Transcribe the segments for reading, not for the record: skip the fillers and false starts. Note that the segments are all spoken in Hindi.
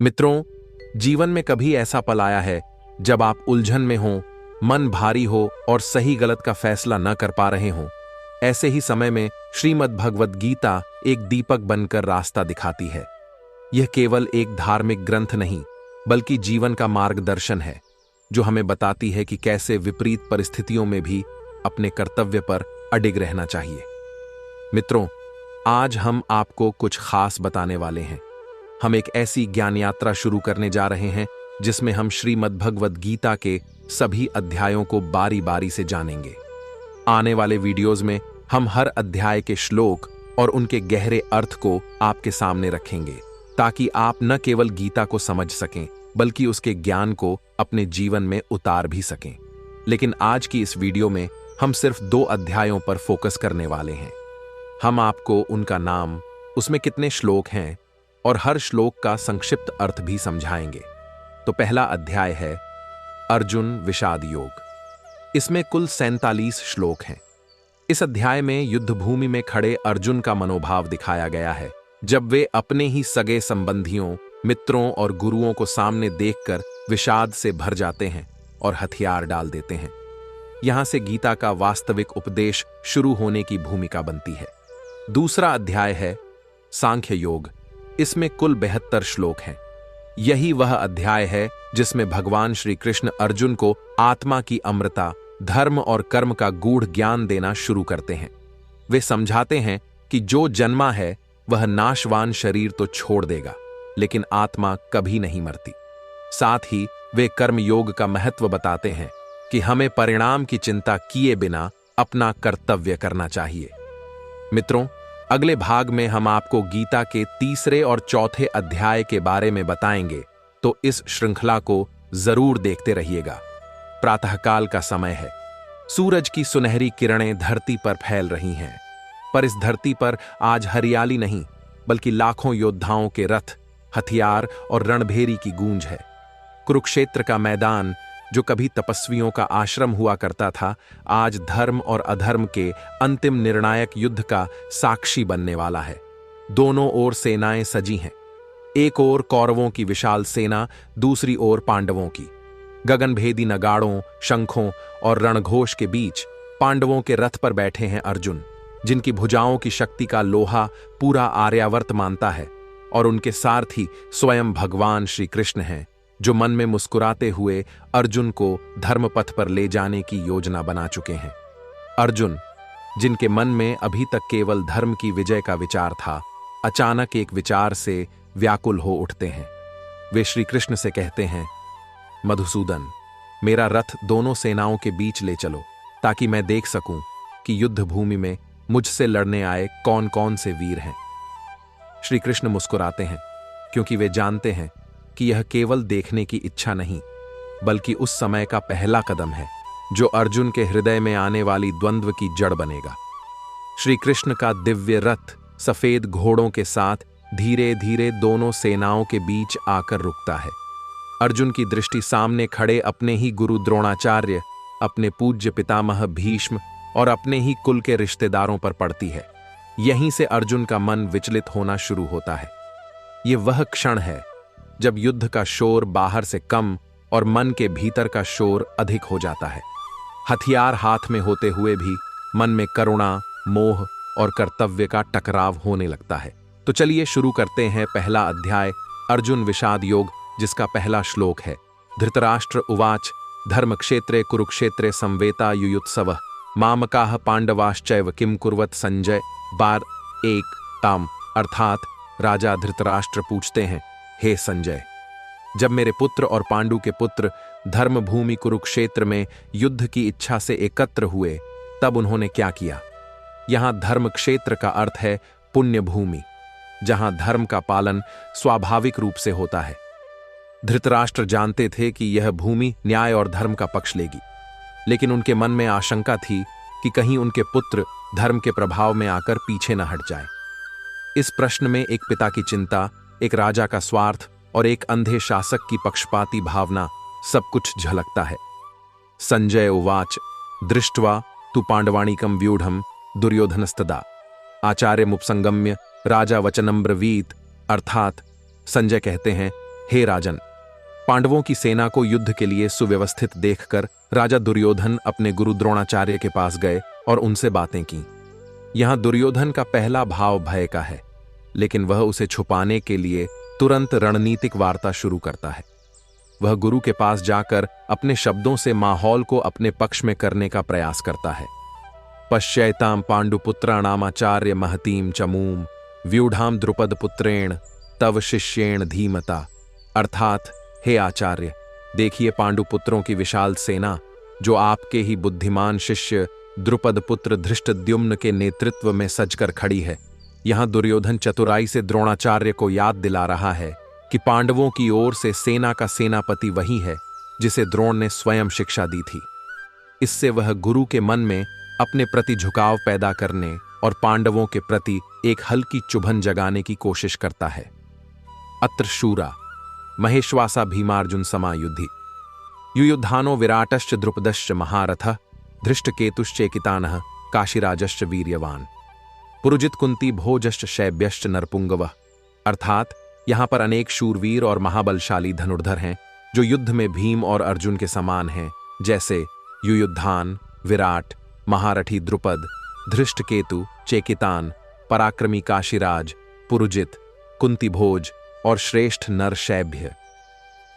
मित्रों, जीवन में कभी ऐसा पल आया है जब आप उलझन में हो, मन भारी हो और सही गलत का फैसला न कर पा रहे हो। ऐसे ही समय में श्रीमद् भगवद गीता एक दीपक बनकर रास्ता दिखाती है। यह केवल एक धार्मिक ग्रंथ नहीं, बल्कि जीवन का मार्गदर्शन है, जो हमें बताती है कि कैसे विपरीत परिस्थितियों में भी अपने कर्तव्य पर अडिग रहना चाहिए। मित्रों, आज हम आपको कुछ खास बताने वाले हैं। हम एक ऐसी ज्ञान यात्रा शुरू करने जा रहे हैं जिसमें हम श्रीमद् भगवद गीता के सभी अध्यायों को बारी बारी से जानेंगे। आने वाले वीडियोज में हम हर अध्याय के श्लोक और उनके गहरे अर्थ को आपके सामने रखेंगे, ताकि आप न केवल गीता को समझ सकें, बल्कि उसके ज्ञान को अपने जीवन में उतार भी सकें। लेकिन आज की इस वीडियो में हम सिर्फ 2 अध्यायों पर फोकस करने वाले हैं। हम आपको उनका नाम, उसमें कितने श्लोक हैं और हर श्लोक का संक्षिप्त अर्थ भी समझाएंगे। तो पहला अध्याय है अर्जुन विषाद योग। इसमें कुल 47 श्लोक हैं। इस अध्याय में युद्ध भूमि में खड़े अर्जुन का मनोभाव दिखाया गया है, जब वे अपने ही सगे संबंधियों, मित्रों और गुरुओं को सामने देखकर विषाद से भर जाते हैं और हथियार डाल देते हैं। यहां से गीता का वास्तविक उपदेश शुरू होने की भूमिका बनती है। दूसरा अध्याय है सांख्य योग। इसमें कुल 72 श्लोक हैं। यही वह अध्याय है जिसमें भगवान श्री कृष्ण अर्जुन को आत्मा की अमृता, धर्म और कर्म का गूढ़ ज्ञान देना शुरू करते हैं। वे समझाते हैं कि जो जन्मा है वह नाशवान शरीर तो छोड़ देगा, लेकिन आत्मा कभी नहीं मरती। साथ ही वे कर्म योग का महत्व बताते हैं कि हमें परिणाम की चिंता किए बिना अपना कर्तव्य करना चाहिए। मित्रों, अगले भाग में हम आपको गीता के 3 और 4 अध्याय के बारे में बताएंगे, तो इस श्रृंखला को जरूर देखते रहिएगा। प्रातःकाल का समय है। सूरज की सुनहरी किरणें धरती पर फैल रही हैं, पर इस धरती पर आज हरियाली नहीं, बल्कि लाखों योद्धाओं के रथ, हथियार और रणभेरी की गूंज है। कुरुक्षेत्र का मैदान, जो कभी तपस्वियों का आश्रम हुआ करता था, आज धर्म और अधर्म के अंतिम निर्णायक युद्ध का साक्षी बनने वाला है। दोनों ओर सेनाएं सजी हैं। एक ओर कौरवों की विशाल सेना, दूसरी ओर पांडवों की। गगनभेदी नगाड़ों, शंखों और रणघोष के बीच पांडवों के रथ पर बैठे हैं अर्जुन, जिनकी भुजाओं की शक्ति का लोहा पूरा आर्यावर्त मानता है, और उनके सारथी स्वयं भगवान श्री कृष्ण हैं, जो मन में मुस्कुराते हुए अर्जुन को धर्मपथ पर ले जाने की योजना बना चुके हैं। अर्जुन, जिनके मन में अभी तक केवल धर्म की विजय का विचार था, अचानक एक विचार से व्याकुल हो उठते हैं। वे श्री कृष्ण से कहते हैं, मधुसूदन, मेरा रथ दोनों सेनाओं के बीच ले चलो, ताकि मैं देख सकूं कि युद्ध भूमि में मुझसे लड़ने आए कौन कौन से वीर हैं। श्री कृष्ण मुस्कुराते हैं, क्योंकि वे जानते हैं कि यह केवल देखने की इच्छा नहीं, बल्कि उस समय का पहला कदम है जो अर्जुन के हृदय में आने वाली द्वंद्व की जड़ बनेगा। श्री कृष्ण का दिव्य रथ सफेद घोड़ों के साथ धीरे धीरे दोनों सेनाओं के बीच आकर रुकता है। अर्जुन की दृष्टि सामने खड़े अपने ही गुरु द्रोणाचार्य, अपने पूज्य पितामह भीष्म और अपने ही कुल के रिश्तेदारों पर पड़ती है। यहीं से अर्जुन का मन विचलित होना शुरू होता है। ये वह क्षण है जब युद्ध का शोर बाहर से कम और मन के भीतर का शोर अधिक हो जाता है। हथियार हाथ में होते हुए भी मन में करुणा, मोह और कर्तव्य का टकराव होने लगता है। तो चलिए शुरू करते हैं पहला अध्याय अर्जुन विषाद योग, जिसका पहला श्लोक है। धृतराष्ट्र उवाच धर्मक्षेत्रे कुरुक्षेत्रे संवेता युयुत्सवः मामकाः पांडवाश्चैव किम कुर्वत संजय 12:1 ताम। अर्थात राजा धृतराष्ट्र पूछते हैं, हे संजय, जब मेरे पुत्र और पांडु के पुत्र धर्मभूमि कुरुक्षेत्र में युद्ध की इच्छा से एकत्र हुए, तब उन्होंने क्या किया? यहां धर्म क्षेत्र का अर्थ है पुण्य भूमि, जहां धर्म का पालन स्वाभाविक रूप से होता है। धृतराष्ट्र जानते थे कि यह भूमि न्याय और धर्म का पक्ष लेगी, लेकिन उनके मन में आशंका थी कि कहीं उनके पुत्र धर्म के प्रभाव में आकर पीछे न हट जाए। इस प्रश्न में एक पिता की चिंता, एक राजा का स्वार्थ और एक अंधे शासक की पक्षपाती भावना सब कुछ झलकता है। संजय उवाच दृष्ट्वा तु पांडवाणिकं व्यूढ़ं दुर्योधनस्तदा आचार्य मुपसंगम्य राजा वचनं ब्रवीत। अर्थात संजय कहते हैं, हे राजन, पांडवों की सेना को युद्ध के लिए सुव्यवस्थित देखकर राजा दुर्योधन अपने गुरु द्रोणाचार्य के पास गए और उनसे बातें की। यहां दुर्योधन का पहला भाव भय का है, लेकिन वह उसे छुपाने के लिए तुरंत रणनीतिक वार्ता शुरू करता है। वह गुरु के पास जाकर अपने शब्दों से माहौल को अपने पक्ष में करने का प्रयास करता है। पश्यैतां पांडुपुत्राणामाचार्य महतीम चमूम व्यूढ़ाम द्रुपद पुत्रेण तव शिष्येण धीमता। अर्थात, हे आचार्य, देखिए पांडुपुत्रों की विशाल सेना जो आपके ही बुद्धिमान शिष्य द्रुपद पुत्र धृष्टद्युम्न के नेतृत्व में सजकर खड़ी है। यहां दुर्योधन चतुराई से द्रोणाचार्य को याद दिला रहा है कि पांडवों की ओर से सेना का सेनापति वही है जिसे द्रोण ने स्वयं शिक्षा दी थी। इससे वह गुरु के मन में अपने प्रति झुकाव पैदा करने और पांडवों के प्रति एक हल्की चुभन जगाने की कोशिश करता है। अत्र शूरा महेश्वासा भीमार्जुन समायुद्धि युयुद्धानो विराटश्च द्रुपदश्च महारथः धृष्टकेतुश्चेकितानः काशीराजश्च वीर्यवान पुरुजित कुंती भोजश्च शैब्यश्च नरपुंगवः। अर्थात, यहां पर अनेक शूरवीर और महाबलशाली धनुर्धर हैं जो युद्ध में भीम और अर्जुन के समान हैं, जैसे युयुद्धान, विराट, महारथी द्रुपद, धृष्टकेतु, चेकितान, पराक्रमी काशीराज, पुरुजित, कुंतीभोज और श्रेष्ठ नर शैब्य।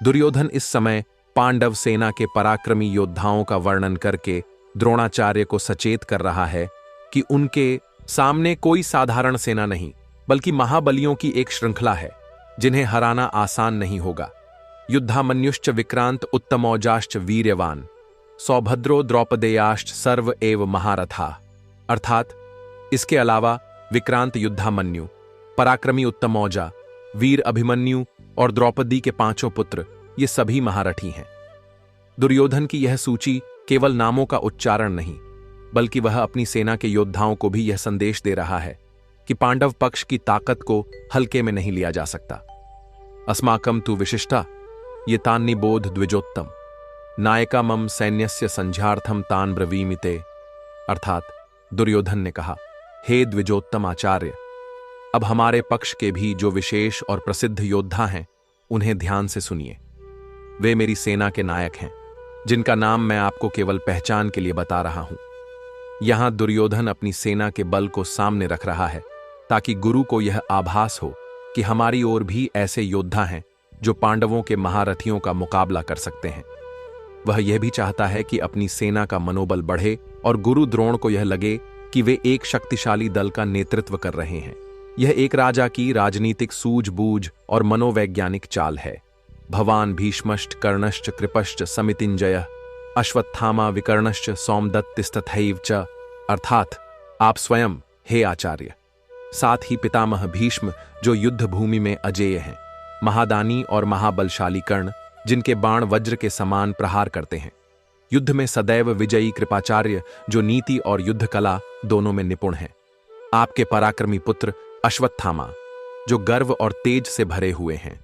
दुर्योधन इस समय पांडव सेना के पराक्रमी योद्धाओं का वर्णन करके द्रोणाचार्य को सचेत कर रहा है कि उनके सामने कोई साधारण सेना नहीं, बल्कि महाबलियों की एक श्रृंखला है जिन्हें हराना आसान नहीं होगा। युद्धामन्युश्च विक्रांत उत्तमौजाश्च वीर्यवान सौभद्रो द्रौपदेयाश्च सर्व एव महारथा। अर्थात, इसके अलावा विक्रांत युद्धामन्यु, पराक्रमी उत्तमौजा, वीर अभिमन्यु और द्रौपदी के 5 पुत्र, ये सभी महारथी हैं। दुर्योधन की यह सूची केवल नामों का उच्चारण नहीं, बल्कि वह अपनी सेना के योद्धाओं को भी यह संदेश दे रहा है कि पांडव पक्ष की ताकत को हल्के में नहीं लिया जा सकता। अस्माकं तु विशिष्टा ये तान निबोध द्विजोत्तम नायका मम सैन्यस्य संझार्थम तान ब्रवीमिते। अर्थात, दुर्योधन ने कहा, हे द्विजोत्तम आचार्य, अब हमारे पक्ष के भी जो विशेष और प्रसिद्ध योद्धा हैं उन्हें ध्यान से सुनिए। वे मेरी सेना के नायक हैं, जिनका नाम मैं आपको केवल पहचान के लिए बता रहा हूं। यहां दुर्योधन अपनी सेना के बल को सामने रख रहा है ताकि गुरु को यह आभास हो कि हमारी ओर भी ऐसे योद्धा हैं जो पांडवों के महारथियों का मुकाबला कर सकते हैं। वह यह भी चाहता है कि अपनी सेना का मनोबल बढ़े और गुरु द्रोण को यह लगे कि वे एक शक्तिशाली दल का नेतृत्व कर रहे हैं। यह एक राजा की राजनीतिक सूझबूझ और मनोवैज्ञानिक चाल है। भवान भीष्मश्च कर्णश्च कृपश्च समितिंजयः अश्वत्थामा विकर्णश्च सौमदत्तिस्तथैव च। अर्थात, आप स्वयं, हे आचार्य, साथ ही पितामह भीष्म जो युद्ध भूमि में अजेय हैं, महादानी और महाबलशाली कर्ण जिनके बाण वज्र के समान प्रहार करते हैं, युद्ध में सदैव विजयी कृपाचार्य जो नीति और युद्ध कला दोनों में निपुण हैं, आपके पराक्रमी पुत्र अश्वत्थामा जो गर्व और तेज से भरे हुए हैं,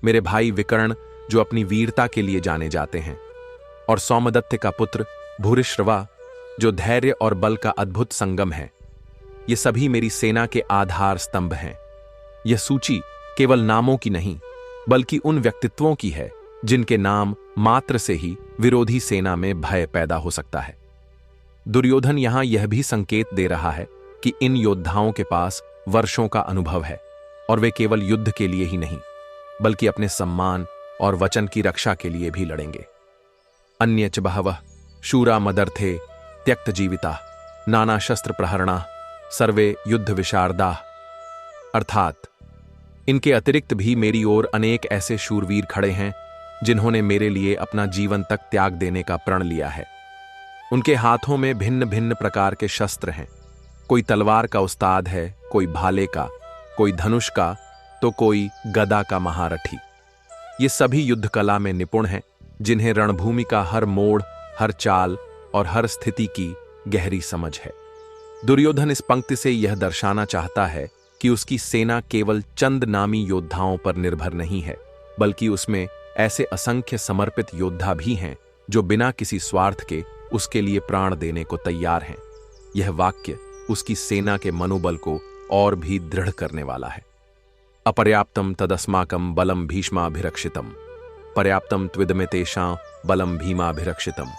मेरे भाई विकर्ण जो अपनी वीरता के लिए जाने जाते हैं, और सौमदत्त का पुत्र भूरिश्रवा जो धैर्य और बल का अद्भुत संगम है। ये सभी मेरी सेना के आधार स्तंभ हैं। यह सूची केवल नामों की नहीं, बल्कि उन व्यक्तित्वों की है जिनके नाम मात्र से ही विरोधी सेना में भय पैदा हो सकता है। दुर्योधन यहां यह भी संकेत दे रहा है कि इन योद्धाओं के पास वर्षों का अनुभव है और वे केवल युद्ध के लिए ही नहीं, बल्कि अपने सम्मान और वचन की रक्षा के लिए भी लड़ेंगे। अन्य च बहवः शूरा मदर्थे त्यक्त जीविता नाना शस्त्र प्रहरणा सर्वे युद्ध विशारदा। अर्थात, इनके अतिरिक्त भी मेरी ओर अनेक ऐसे शूरवीर खड़े हैं जिन्होंने मेरे लिए अपना जीवन तक त्याग देने का प्रण लिया है। उनके हाथों में भिन्न भिन्न प्रकार के शस्त्र हैं। कोई तलवार का उस्ताद है, कोई भाले का, कोई धनुष का, तो कोई गदा का महारथी। ये सभी युद्ध कला में निपुण हैं, जिन्हें रणभूमि का हर मोड़, हर चाल और हर स्थिति की गहरी समझ है। दुर्योधन इस पंक्ति से यह दर्शाना चाहता है कि उसकी सेना केवल चंद नामी योद्धाओं पर निर्भर नहीं है, बल्कि उसमें ऐसे असंख्य समर्पित योद्धा भी हैं जो बिना किसी स्वार्थ के उसके लिए प्राण देने को तैयार हैं। यह वाक्य उसकी सेना के मनोबल को और भी दृढ़ करने वाला है। अपर्याप्तम तदस्माकं बलम भीष्माभिरक्षितम, पर्याप्तम त्विदमे तेषां बलम भीमाभिरक्षितम।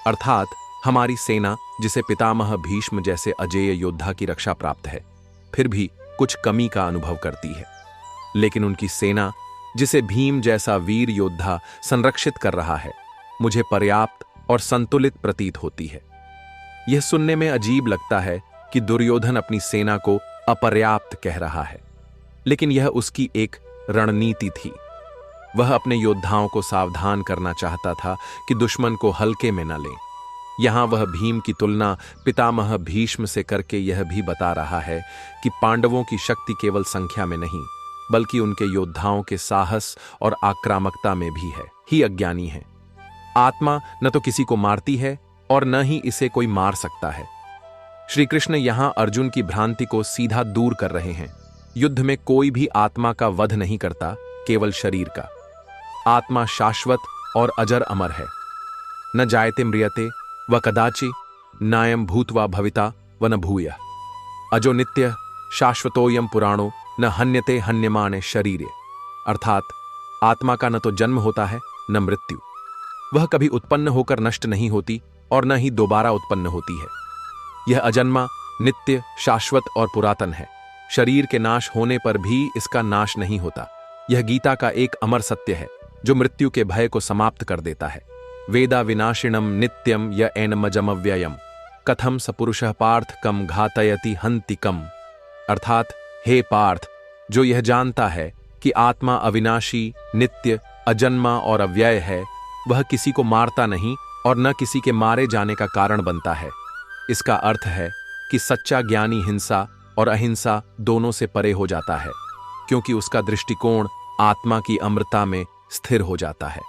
अर्थात हमारी सेना, जिसे पितामह भीष्म जैसे अजेय योद्धा की रक्षा प्राप्त है, फिर भी कुछ कमी का अनुभव करती है, लेकिन उनकी सेना, जिसे भीम जैसा वीर योद्धा संरक्षित कर रहा है, मुझे पर्याप्त और संतुलित प्रतीत होती है। यह सुनने में अजीब लगता है कि दुर्योधन अपनी सेना को अपर्याप्त कह रहा है, लेकिन यह उसकी एक रणनीति थी। वह अपने योद्धाओं को सावधान करना चाहता था कि दुश्मन को हल्के में न लें। यहां वह भीम की तुलना पितामह भीष्म से करके यह भी बता रहा है कि पांडवों की शक्ति केवल संख्या में नहीं, बल्कि उनके योद्धाओं के साहस और आक्रामकता में भी है। ही अज्ञानी है। आत्मा न तो किसी को मारती है और न ही इसे कोई मार सकता है। श्री कृष्ण यहां अर्जुन की भ्रांति को सीधा दूर कर रहे हैं। युद्ध में कोई भी आत्मा का वध नहीं करता, केवल शरीर का। आत्मा शाश्वत और अजर अमर है। न जायते म्रियते व कदाचि नायम भूत्वा भविता व न भूयः। अजो नित्य शाश्वतोयम पुराणो न हन्यते हन्यमाने शरीरे। अर्थात आत्मा का न तो जन्म होता है न मृत्यु। वह कभी उत्पन्न होकर नष्ट नहीं होती और न ही दोबारा उत्पन्न होती है। यह अजन्मा, नित्य, शाश्वत और पुरातन है। शरीर के नाश होने पर भी इसका नाश नहीं होता। यह गीता का एक अमर सत्य है जो मृत्यु के भय को समाप्त कर देता है। वेदा विनाशिणम नित्यम य एनमजमव्ययम कथम सपुरुषः पार्थ कम घातयति हन्ति कम। अर्थात हे पार्थ, जो यह जानता है कि आत्मा अविनाशी, नित्य, अजन्मा और अव्यय है, वह किसी को मारता नहीं और न किसी के मारे जाने का कारण बनता है। इसका अर्थ है कि सच्चा ज्ञानी हिंसा और अहिंसा दोनों से परे हो जाता है, क्योंकि उसका दृष्टिकोण आत्मा की अमृता में स्थिर हो जाता है।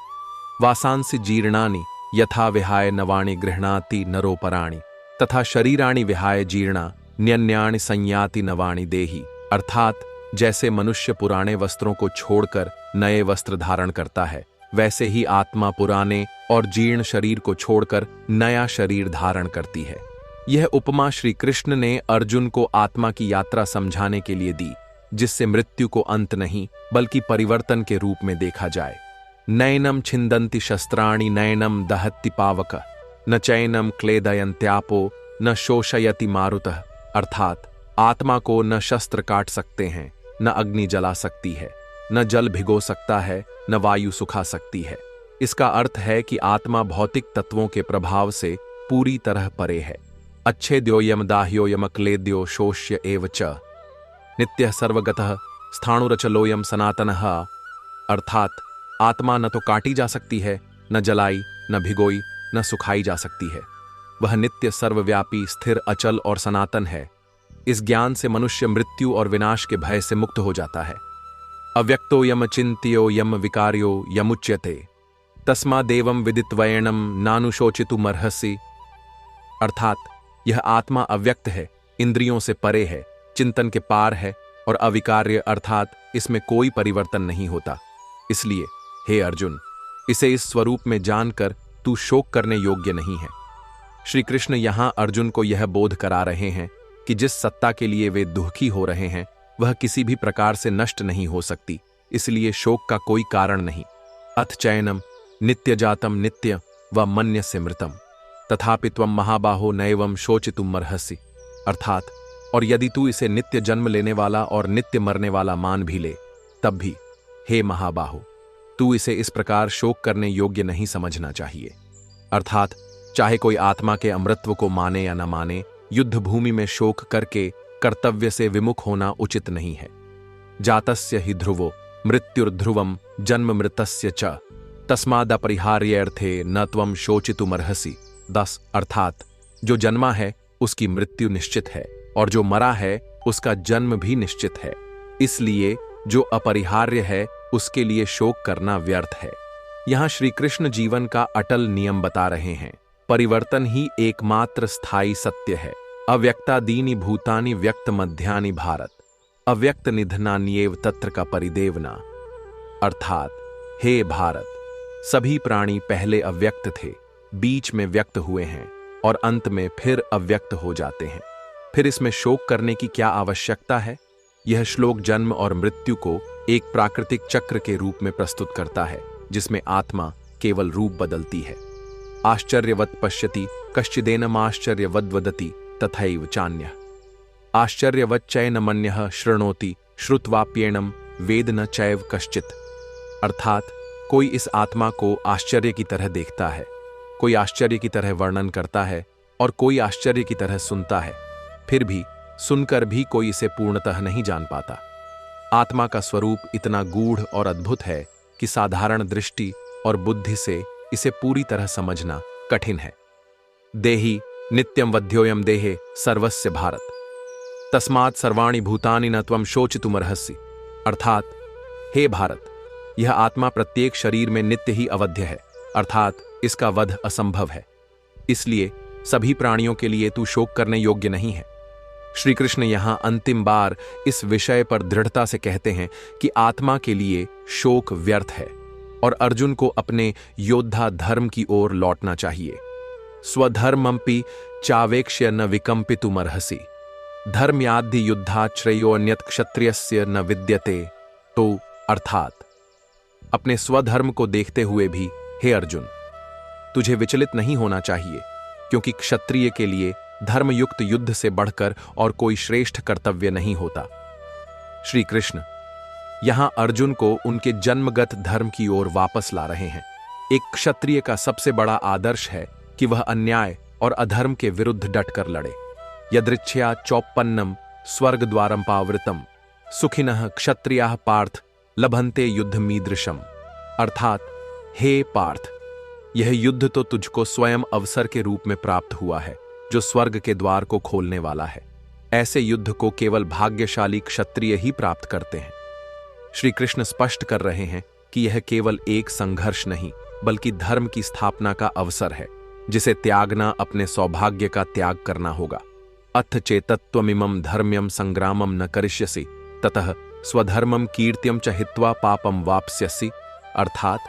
वासांसि जीर्णानि यथा विहाय नवाणि गृह्णाति नरोपराणि तथा शरीराणि विहाय जीर्णा न्यन्याणि संयाति नवाणि देहि। अर्थात जैसे मनुष्य पुराने वस्त्रों को छोड़कर नए वस्त्र धारण करता है, वैसे ही आत्मा पुराने और जीर्ण शरीर को छोड़कर नया शरीर धारण करती है। यह उपमा श्री कृष्ण ने अर्जुन को आत्मा की यात्रा समझाने के लिए दी, जिससे मृत्यु को अंत नहीं बल्कि परिवर्तन के रूप में देखा जाए। नैनम छिंदन्ति शस्त्राणि नैनम दहत्ति पावक न चैनम क्लेदयन्त्यापो न शोषयति मारुतः। अर्थात आत्मा को न शस्त्र काट सकते हैं, न अग्नि जला सकती है, न जल भिगो सकता है, न वायु सुखा सकती है। इसका अर्थ है कि आत्मा भौतिक तत्वों के प्रभाव से पूरी तरह परे है। अच्छेद्यो यम दाह्यो यम क्लेद्यो शोष्य एव च नित्यः सर्वगतः स्थाणुरचलोयम सनातनः। अर्थात आत्मा न तो काटी जा सकती है, न जलाई, न भिगोई, न सुखाई जा सकती है। वह नित्य, सर्वव्यापी, स्थिर, अचल और सनातन है। इस ज्ञान से मनुष्य मृत्यु और विनाश के भय से मुक्त हो जाता है। अव्यक्तो यम चिन्त्यो यम विकार्यो यमुच्यते तस्मादेवं विदित्वैणं नानुशोचितुमर्हसि। अर्थात यह आत्मा अव्यक्त है, इंद्रियों से परे है, चिंतन के पार है और अविकार्य, अर्थात इसमें कोई परिवर्तन नहीं होता। इसलिए हे अर्जुन, इसे इस स्वरूप में जानकर तू शोक करने योग्य नहीं है। श्री कृष्ण यहां अर्जुन को यह बोध करा रहे हैं कि जिस सत्ता के लिए वे दुखी हो रहे हैं वह किसी भी प्रकार से नष्ट नहीं हो सकती, इसलिए शोक का कोई कारण नहीं। अथ चैनम नित्य जातम नित्य व मन्यस्य मृतम तथापि त्वं महाबाहो नैवं शोचितुमर्हसि। अर्थात और यदि तू इसे नित्य जन्म लेने वाला और नित्य मरने वाला मान भी ले, तब भी हे महाबाहो, तू इसे इस प्रकार शोक करने योग्य नहीं समझना चाहिए। अर्थात चाहे कोई आत्मा के अमृत्व को माने या न माने, युद्ध भूमि में शोक करके कर्तव्य से विमुख होना उचित नहीं है। जातस्य हि ध्रुवो मृत्युर्ध्रुवम जन्म मृतस्य च तस्मादपरिहार्यर्थे न त्वं शोचितुमर्हसि। 10 अर्थात जो जन्मा है उसकी मृत्यु निश्चित है और जो मरा है उसका जन्म भी निश्चित है, इसलिए जो अपरिहार्य है उसके लिए शोक करना व्यर्थ है। यहां श्री कृष्ण जीवन का अटल नियम बता रहे हैं। परिवर्तन ही एकमात्र स्थायी सत्य है। अव्यक्तादीनि भूतानि व्यक्त मध्यानि भारत अव्यक्त निधनान्येव तत्र का परिदेवना। अर्थात हे भारत, सभी प्राणी पहले अव्यक्त थे, बीच में व्यक्त हुए हैं और अंत में फिर अव्यक्त हो जाते हैं। फिर इसमें शोक करने की क्या आवश्यकता है? यह श्लोक जन्म और मृत्यु को एक प्राकृतिक चक्र के रूप में प्रस्तुत करता है जिसमें आत्मा केवल रूप बदलती है। आश्चर्यवत् पश्यति कश्चिदेनम आश्चर्यवद् वदति तथैव चान्यः। आश्चर्यवच्चैनमन्यः शृणोति श्रुत्वाप्येनम वेद न चैव कश्चित्। अर्थात कोई इस आत्मा को आश्चर्य की तरह देखता है, कोई आश्चर्य की तरह वर्णन करता है और कोई आश्चर्य की तरह सुनता है, फिर भी सुनकर भी कोई इसे पूर्णतः नहीं जान पाता। आत्मा का स्वरूप इतना गूढ़ और अद्भुत है कि साधारण दृष्टि और बुद्धि से इसे पूरी तरह समझना कठिन है। देहि नित्यं वध्योयम देहे सर्वस्य भारत तस्मात् सर्वाणि भूतानि न त्वं शोचितुमर्हसि। अर्थात हे भारत, यह आत्मा प्रत्येक शरीर में नित्य ही अवध्य है, अर्थात इसका वध असंभव है, इसलिए सभी प्राणियों के लिए तू शोक करने योग्य नहीं है। श्री कृष्ण यहां अंतिम बार इस विषय पर दृढ़ता से कहते हैं कि आत्मा के लिए शोक व्यर्थ है और अर्जुन को अपने योद्धा धर्म की ओर लौटना चाहिए। स्वधर्मंपि चावेक्ष्य न विकंपितुमर्हसि धर्म्याद्धि युद्धात् श्रेयो अन्यत् क्षत्रियस्य न विद्यते। तो अर्थात अपने स्वधर्म को देखते हुए भी हे अर्जुन, तुझे विचलित नहीं होना चाहिए, क्योंकि क्षत्रिय के लिए धर्मयुक्त युद्ध से बढ़कर और कोई श्रेष्ठ कर्तव्य नहीं होता। श्री कृष्ण यहां अर्जुन को उनके जन्मगत धर्म की ओर वापस ला रहे हैं। एक क्षत्रिय का सबसे बड़ा आदर्श है कि वह अन्याय और अधर्म के विरुद्ध डटकर लड़े। यदृच्छया चौपन्नम स्वर्ग द्वारम पावृतम सुखिनः क्षत्रियाः पार्थ लभन्ते युद्ध मीदृशम। अर्थात हे पार्थ, यह युद्ध तो तुझको स्वयं अवसर के रूप में प्राप्त हुआ है जो स्वर्ग के द्वार को खोलने वाला है। ऐसे युद्ध को केवल भाग्यशाली क्षत्रिय ही प्राप्त करते हैं। श्री कृष्ण स्पष्ट कर रहे हैं कि यह केवल एक संघर्ष नहीं बल्कि धर्म की स्थापना का अवसर है, जिसे त्यागना अपने सौभाग्य का त्याग करना होगा। अथ चेतत्वमिमं धर्म्यम संग्रामम न करिष्यसि ततः स्वधर्मम कीर्त्यम च हित्वा पापम वाप्स्यसि। अर्थात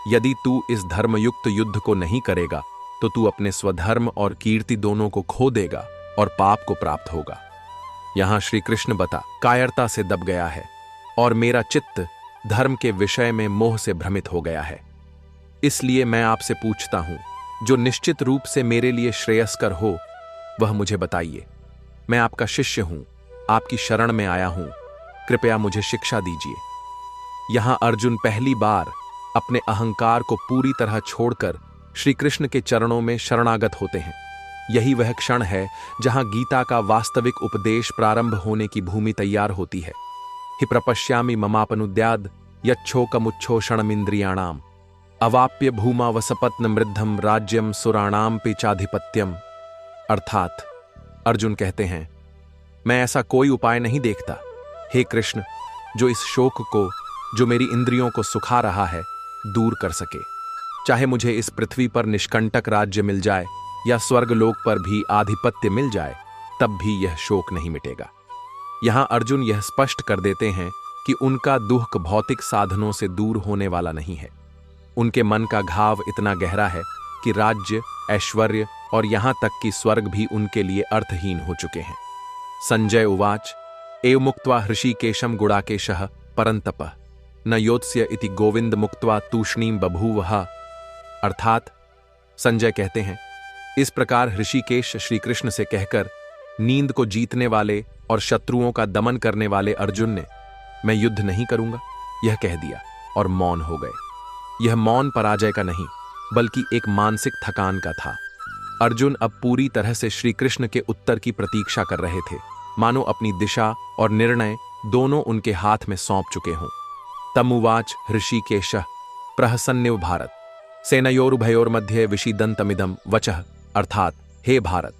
यदि तू इस धर्मयुक्त युद्ध को नहीं करेगा तो तू अपने स्वधर्म और कीर्ति दोनों को खो देगा और पाप को प्राप्त होगा। यहां श्री कृष्ण बता कायरता से दब गया है और मेरा चित्त धर्म के विषय में मोह से भ्रमित हो गया है। इसलिए मैं आपसे पूछता हूं, जो निश्चित रूप से मेरे लिए श्रेयस्कर हो वह मुझे बताइए। मैं आपका शिष्य हूं, आपकी शरण में आया हूं, कृपया मुझे शिक्षा दीजिए। यहां अर्जुन पहली बार अपने अहंकार को पूरी तरह छोड़कर श्री कृष्ण के चरणों में शरणागत होते हैं। यही वह क्षण है जहां गीता का वास्तविक उपदेश प्रारंभ होने की भूमि तैयार होती है। हि प्रपश्यामि ममापनुद्याद् यच्छोकमुच्छोषणमिन्द्रियाणाम् अवाप्य भूमा वसपत्न मृद्धम राज्यम सुराणाम पिचाधिपत्यम। अर्थात अर्जुन कहते हैं, मैं ऐसा कोई उपाय नहीं देखता हे कृष्ण जो इस शोक को, जो मेरी इंद्रियों को सुखा रहा है, दूर कर सके। चाहे मुझे इस पृथ्वी पर निष्कंटक राज्य मिल जाए या स्वर्गलोक पर भी आधिपत्य मिल जाए, तब भी यह शोक नहीं मिटेगा। यहां अर्जुन यह स्पष्ट कर देते हैं कि उनका दुख भौतिक साधनों से दूर होने वाला नहीं है। उनके मन का घाव इतना गहरा है कि राज्य, ऐश्वर्य और यहां तक कि स्वर्ग भी उनके लिए अर्थहीन हो चुके हैं। संजय उवाच एव मुक्त्वा हृषीकेशम गुडाकेशः परंतपः न योत्स्य इति गोविंद मुक्त्वा तूष्णीम बभूवः। अर्थात संजय कहते हैं, इस प्रकार हृषिकेश श्री कृष्ण से कहकर नींद को जीतने वाले और शत्रुओं का दमन करने वाले अर्जुन ने मैं युद्ध नहीं करूंगा यह कह दिया और मौन हो गए। यह मौन पराजय का नहीं बल्कि एक मानसिक थकान का था। अर्जुन अब पूरी तरह से श्री कृष्ण के उत्तर की प्रतीक्षा कर रहे थे, मानो अपनी दिशा और निर्णय दोनों उनके हाथ में सौंप चुके हों। तमुवाच हृषिकेशः प्रहसन्निव भारत सेनयोरुभयोर्मध्ये विषीदन्तमिदं वचः। अर्थात हे भारत,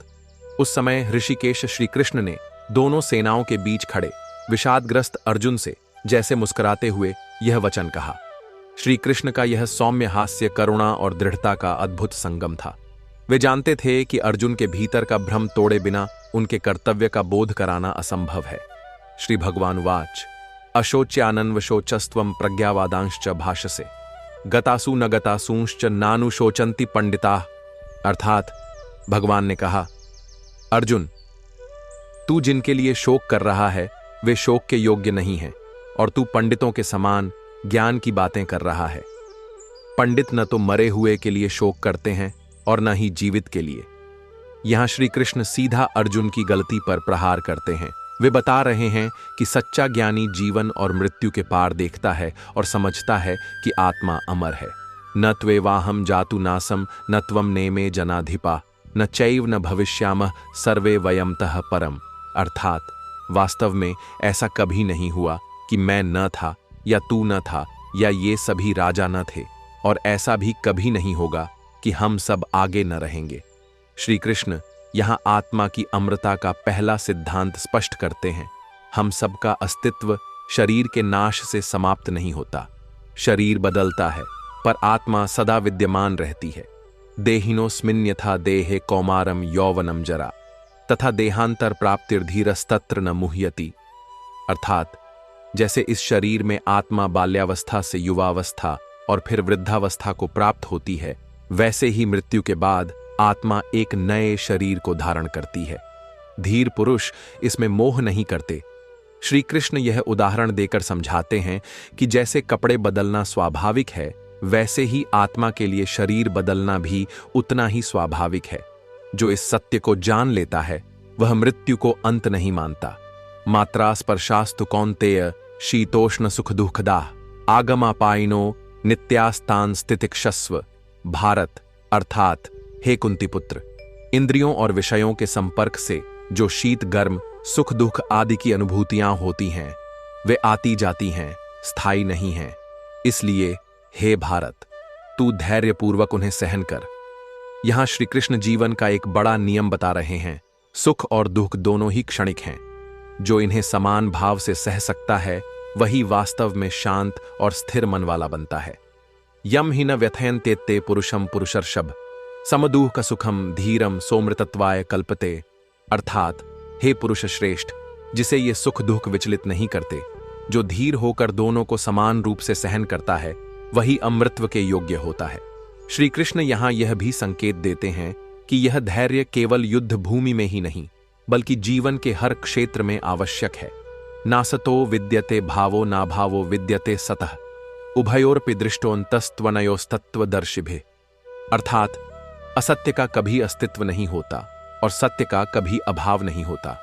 उस समय ऋषिकेश श्री कृष्ण ने दोनों सेनाओं के बीच खड़े विषादग्रस्त अर्जुन से जैसे मुस्कुराते हुए यह वचन कहा। श्री कृष्ण का यह सौम्य हास्य करुणा और दृढ़ता का अद्भुत संगम था। वे जानते थे कि अर्जुन के भीतर का भ्रम तोड़े बिना उनके कर्तव्य का बोध कराना असंभव है। श्री भगवान वाच अशोच्यानन्वशोचस्त्वं प्रज्ञावादांश्च भाषसे गतासु न गतासूंश्च नानुशोचन्ति पंडिताः। अर्थात भगवान ने कहा, अर्जुन, तू जिनके लिए शोक कर रहा है वे शोक के योग्य नहीं हैं, और तू पंडितों के समान ज्ञान की बातें कर रहा है। पंडित न तो मरे हुए के लिए शोक करते हैं और न ही जीवित के लिए। यहां श्री कृष्ण सीधा अर्जुन की गलती पर प्रहार करते हैं। वे बता रहे हैं कि सच्चा ज्ञानी जीवन और मृत्यु के पार देखता है और समझता है कि आत्मा अमर है। न त्वेवाहम जातु नासम न त्वम नेमे जनाधिपा न चैव न भविष्यामः सर्वे वयमतः परम। अर्थात वास्तव में ऐसा कभी नहीं हुआ कि मैं न था या तू न था या ये सभी राजा न थे, और ऐसा भी कभी नहीं होगा कि हम सब आगे न रहेंगे। श्री कृष्ण यहाँ आत्मा की अमरता का पहला सिद्धांत स्पष्ट करते हैं। हम सबका अस्तित्व शरीर के नाश से समाप्त नहीं होता। शरीर बदलता है पर आत्मा सदा विद्यमान रहती है। देहिनोऽस्मिन् यथा देहे कौमारम यौवनम जरा तथा देहांतर प्राप्तिर्धीरस्तत्र न मुह्यति। अर्थात जैसे इस शरीर में आत्मा बाल्यावस्था से युवावस्था और फिर वृद्धावस्था को प्राप्त होती है, वैसे ही मृत्यु के बाद आत्मा एक नए शरीर को धारण करती है। धीर पुरुष इसमें मोह नहीं करते। श्री कृष्ण यह उदाहरण देकर समझाते हैं कि जैसे कपड़े बदलना स्वाभाविक है, वैसे ही आत्मा के लिए शरीर बदलना भी उतना ही स्वाभाविक है। जो इस सत्य को जान लेता है वह मृत्यु को अंत नहीं मानता। मात्रा स्पर्शास्तु कौन्तेय शीतोष्ण सुख दुःखदाः आगमापायिनो नित्यास्तान स्थितिक्षस्व। भारत अर्थात हे कुंती पुत्र, इंद्रियों और विषयों के संपर्क से जो शीत गर्म सुख दुख आदि की अनुभूतियां होती हैं, वे आती जाती हैं, स्थायी नहीं हैं। इसलिए हे भारत, तू धैर्यपूर्वक उन्हें सहन कर। यहां श्री कृष्ण जीवन का एक बड़ा नियम बता रहे हैं। सुख और दुख दोनों ही क्षणिक हैं। जो इन्हें समान भाव से सह सकता है वही वास्तव में शांत और स्थिर मन वाला बनता है। यम ही न व्यथयन्त्येते पुरुषम पुरुषर्षभ समदुःख सुखम धीरम सोमृतत्वाय कल्पते। अर्थात हे पुरुष श्रेष्ठ, जिसे ये सुख दुख विचलित नहीं करते, जो धीर होकर दोनों को समान रूप से सहन करता है, वही अमृतत्व के योग्य होता है। श्री कृष्ण यहां यह भी संकेत देते हैं कि यह धैर्य केवल युद्ध भूमि में ही नहीं, बल्कि जीवन के हर क्षेत्र में आवश्यक है। नासतो विद्यते भावो ना भावो विद्यते सतः उभयोरपि दृष्टोऽन्तस्त्वनयोस्तत्त्वदर्शिभिः। अर्थात असत्य का कभी अस्तित्व नहीं होता और सत्य का कभी अभाव नहीं होता।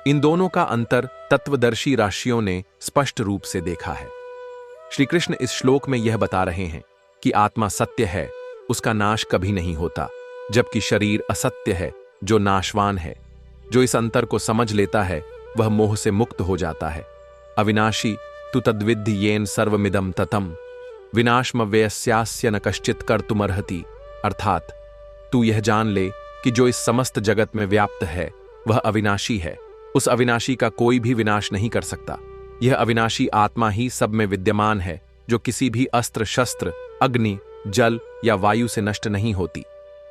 इन दोनों का अंतर तत्वदर्शी राशियों ने स्पष्ट रूप से देखा है। श्री कृष्ण इस श्लोक में यह बता रहे हैं कि आत्मा सत्य है, उसका नाश कभी नहीं होता, जबकि शरीर असत्य है, जो नाशवान है। जो इस अंतर को समझ लेता है वह मोह से मुक्त हो जाता है। अविनाशी तु तद्विद्धि येन सर्वमिदं ततम् विनाशमव्ययस्यास्य न कश्चित् कर्तुमर्हति। अर्थात तू यह जान ले कि जो इस समस्त जगत में व्याप्त है वह अविनाशी है। उस अविनाशी का कोई भी विनाश नहीं कर सकता। यह अविनाशी आत्मा ही सब में विद्यमान है, जो किसी भी अस्त्र शस्त्र अग्नि जल या वायु से नष्ट नहीं होती।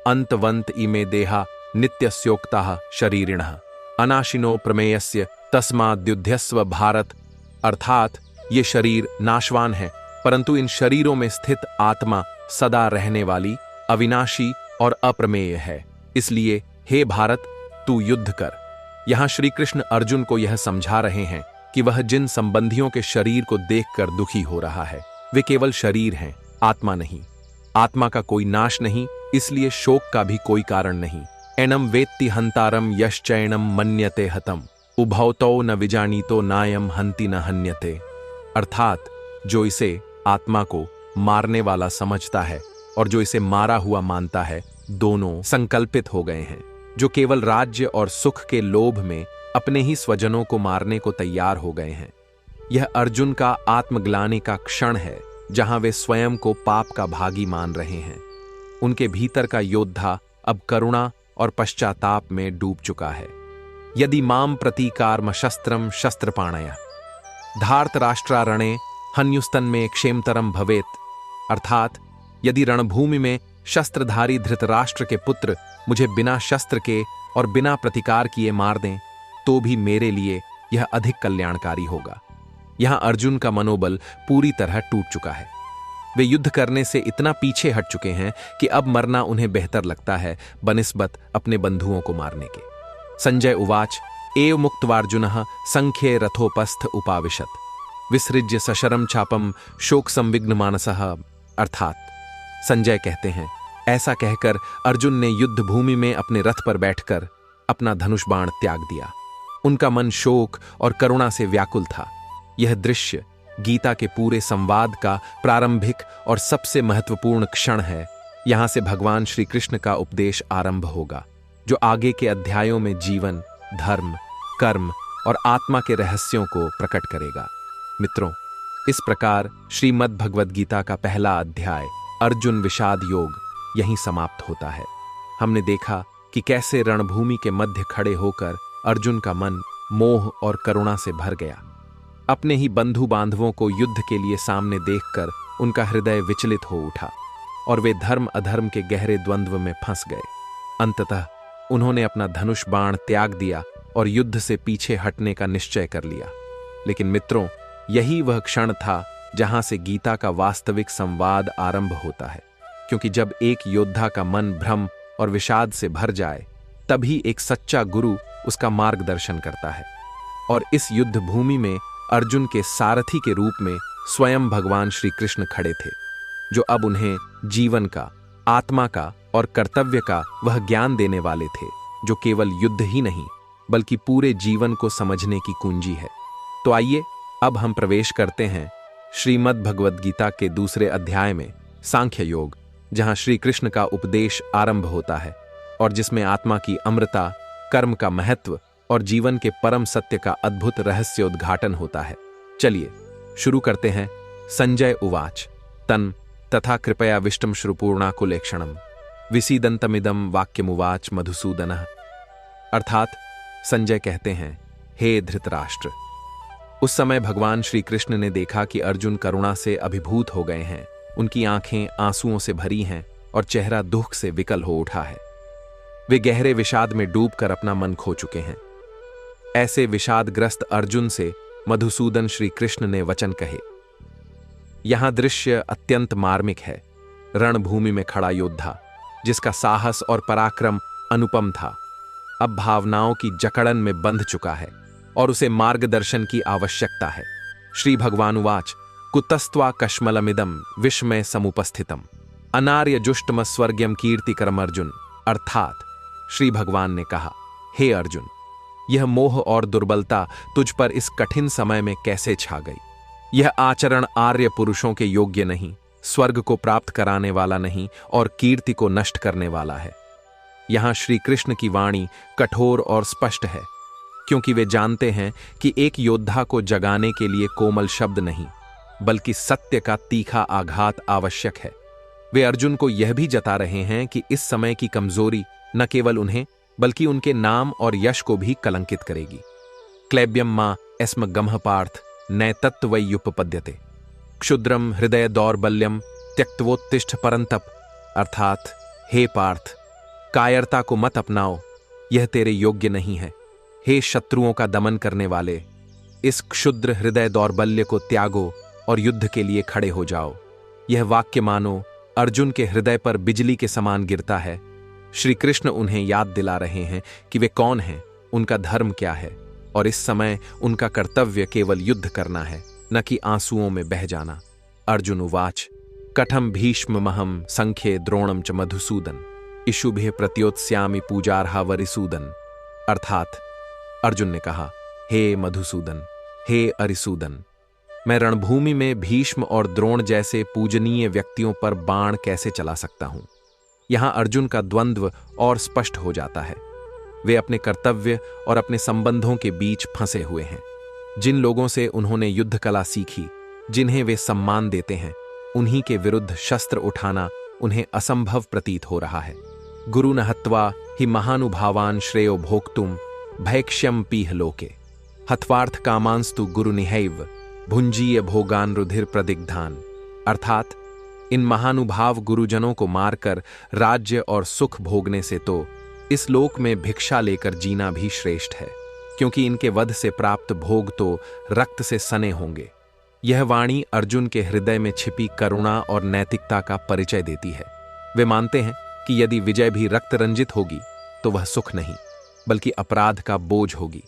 अंतवंत इमे देहा नित्यस्योक्ताः शरीरिणः अनाशिनो प्रमेयस्य तस्माद्युध्यस्व भारत। अर्थात ये शरीर नाशवान है, परंतु इन शरीरों में स्थित आत्मा सदा रहने वाली, अविनाशी और अप्रमेय है। इसलिए हे भारत, तू युद्ध कर। यहां श्री कृष्ण अर्जुन को यह समझा रहे हैं कि वह जिन संबंधियों के शरीर को देखकर दुखी हो रहा है, वे केवल शरीर हैं, आत्मा नहीं। आत्मा का कोई नाश नहीं, इसलिए शोक का भी कोई कारण नहीं। एनम वेत्ति हंतारम यश्चैनम मन्यते हतम उभौतो न विजानीतो नायम हंति न हन्यते। अर्थात जो इसे आत्मा को मारने वाला समझता है और जो इसे मारा हुआ मानता है, दोनों संकल्पित हो गए हैं। जो केवल राज्य और सुख के लोभ में अपने ही स्वजनों को मारने को तैयार हो गए हैं। यह अर्जुन का आत्मग्लानि का क्षण है, जहां वे स्वयं को पाप का भागी मान रहे हैं। उनके भीतर का योद्धा अब करुणा और पश्चाताप में डूब चुका है। यदि माम प्रतीकारम शस्त्रम शस्त्रपाणया धार्तराष्ट्रारणे हन्युस्तन में क्षेमतरम भवेत। अर्थात यदि रणभूमि में शस्त्रधारी धृतराष्ट्र के पुत्र मुझे बिना शस्त्र के और बिना प्रतिकार किए मार दें, तो भी मेरे लिए यह अधिक कल्याणकारी होगा। यहां अर्जुन का मनोबल पूरी तरह टूट चुका है। वे युद्ध करने से इतना पीछे हट चुके हैं कि अब मरना उन्हें बेहतर लगता है बनिस्बत अपने बंधुओं को मारने के। संजय उवाच एव मुक्त्वार्जुनः संख्ये रथोपस्थ उपाविशत। विसृज्य सशरम चापम शोक संविघ्न मानसः। अर्थात संजय कहते हैं, ऐसा कहकर अर्जुन ने युद्ध भूमि में अपने रथ पर बैठकर अपना धनुष बाण त्याग दिया। उनका मन शोक और करुणा से व्याकुल था। यह दृश्य गीता के पूरे संवाद का प्रारंभिक और सबसे महत्वपूर्ण क्षण है। यहां से भगवान श्री कृष्ण का उपदेश आरंभ होगा, जो आगे के अध्यायों में जीवन, धर्म, कर्म और आत्मा के रहस्यों को प्रकट करेगा। मित्रों, इस प्रकार श्रीमद् भगवद गीता का पहला अध्याय अर्जुन विषाद योग यहीं समाप्त होता है। हमने देखा कि कैसे रणभूमि के मध्य खड़े होकर अर्जुन का मन मोह और करुणा से भर गया। अपने ही बंधु बांधवों को युद्ध के लिए सामने देखकर उनका हृदय विचलित हो उठा और वे धर्म अधर्म के गहरे द्वंद्व में फंस गए। अंततः उन्होंने अपना धनुष बाण त्याग दिया और युद्ध से पीछे हटने का निश्चय कर लिया। लेकिन मित्रों, यही वह क्षण था जहां से गीता का वास्तविक संवाद आरंभ होता है, क्योंकि जब एक योद्धा का मन भ्रम और विषाद से भर जाए, तभी एक सच्चा गुरु उसका मार्गदर्शन करता है। और इस युद्ध भूमि में अर्जुन के सारथी के रूप में स्वयं भगवान श्री कृष्ण खड़े थे, जो अब उन्हें जीवन का, आत्मा का और कर्तव्य का वह ज्ञान देने वाले थे, जो केवल युद्ध ही नहीं बल्कि पूरे जीवन को समझने की कुंजी है। तो आइए अब हम प्रवेश करते हैं श्रीमद् भगवद गीता के दूसरे अध्याय में, सांख्य योग, जहां श्री कृष्ण का उपदेश आरंभ होता है और जिसमें आत्मा की अमृता, कर्म का महत्व और जीवन के परम सत्य का अद्भुत रहस्य उद्घाटन होता है। चलिए शुरू करते हैं। संजय उवाच तन तथा कृपया विष्टम श्रुपूर्णाकुलेक्षणम विसीदंतमिदम वाक्यमुवाच मधुसूदनः। अर्थात संजय कहते हैं, हे धृतराष्ट्र, उस समय भगवान श्री कृष्ण ने देखा कि अर्जुन करुणा से अभिभूत हो गए हैं। उनकी आंखें आंसुओं से भरी हैं और चेहरा दुख से विकल हो उठा है। वे गहरे विषाद में डूबकर अपना मन खो चुके हैं। ऐसे विषादग्रस्त अर्जुन से मधुसूदन श्री कृष्ण ने वचन कहे। यहां दृश्य अत्यंत मार्मिक है। रणभूमि में खड़ा योद्धा, जिसका साहस और पराक्रम अनुपम था, अब भावनाओं की जकड़न में बंध चुका है और उसे मार्गदर्शन की आवश्यकता है। श्री भगवानुवाच कुतस्त्वा कश्मलमिदं विस्मय समुपस्थितम अनार्य जुष्टम स्वर्ग्यम कीर्तिकरम अर्जुन। अर्थात श्री भगवान ने कहा, हे अर्जुन, यह मोह और दुर्बलता तुझ पर इस कठिन समय में कैसे छा गई? यह आचरण आर्य पुरुषों के योग्य नहीं, स्वर्ग को प्राप्त कराने वाला नहीं और कीर्ति को नष्ट करने वाला है। यहां श्री कृष्ण की वाणी कठोर और स्पष्ट है, क्योंकि वे जानते हैं कि एक योद्धा को जगाने के लिए कोमल शब्द नहीं बल्कि सत्य का तीखा आघात आवश्यक है। वे अर्जुन को यह भी जता रहे हैं कि इस समय की कमजोरी न केवल उन्हें बल्कि उनके नाम और यश को भी कलंकित करेगी। क्लैब्यम मां एस्म गमः पार्थ नैतत्वयुपपद्यते क्षुद्रम हृदय दौर्बल्यम त्यक्तवोत्तिष्ठ परंतप। अर्थात हे पार्थ, कायरता को मत अपनाओ, यह तेरे योग्य नहीं है। हे शत्रुओं का दमन करने वाले, इस क्षुद्र हृदय दौर्बल्य को त्यागो और युद्ध के लिए खड़े हो जाओ। यह वाक्य मानो अर्जुन के हृदय पर बिजली के समान गिरता है। श्री कृष्ण उन्हें याद दिला रहे हैं कि वे कौन हैं, उनका धर्म क्या है, और इस समय उनका कर्तव्य केवल युद्ध करना है, न कि आंसुओं में बह जाना। अर्जुन उवाच कठम भीष्ममहं संख्ये द्रोणम च मधुसूदन इशुभे प्रत्योत्स्यामि पूजार्हा वरिसूदन। अर्थात अर्जुन ने कहा, हे मधुसूदन, हे अरिसूदन, मैं रणभूमि में भीष्म और द्रोण जैसे पूजनीय व्यक्तियों पर बाण कैसे चला सकता हूं? यहां अर्जुन का द्वंद्व और स्पष्ट हो जाता है। वे अपने कर्तव्य और अपने संबंधों के बीच फंसे हुए हैं। जिन लोगों से उन्होंने युद्ध कला सीखी, जिन्हें वे सम्मान देते हैं, उन्हीं के विरुद्ध शस्त्र उठाना उन्हें असंभव प्रतीत हो रहा है। गुरु न हत्वा हि महानुभावान श्रेयो भोक्तुम भैक्ष्यम पीह लोके हत्वार्थ कामांस्तु गुरु निहैव भुंजीय भोगान रुधिर प्रदिग्धान। अर्थात इन महानुभाव गुरुजनों को मारकर राज्य और सुख भोगने से तो इस लोक में भिक्षा लेकर जीना भी श्रेष्ठ है, क्योंकि इनके वध से प्राप्त भोग तो रक्त से सने होंगे। यह वाणी अर्जुन के हृदय में छिपी करुणा और नैतिकता का परिचय देती है। वे मानते हैं कि यदि विजय भी रक्त रंजित होगी तो वह सुख नहीं बल्कि अपराध का बोझ होगी।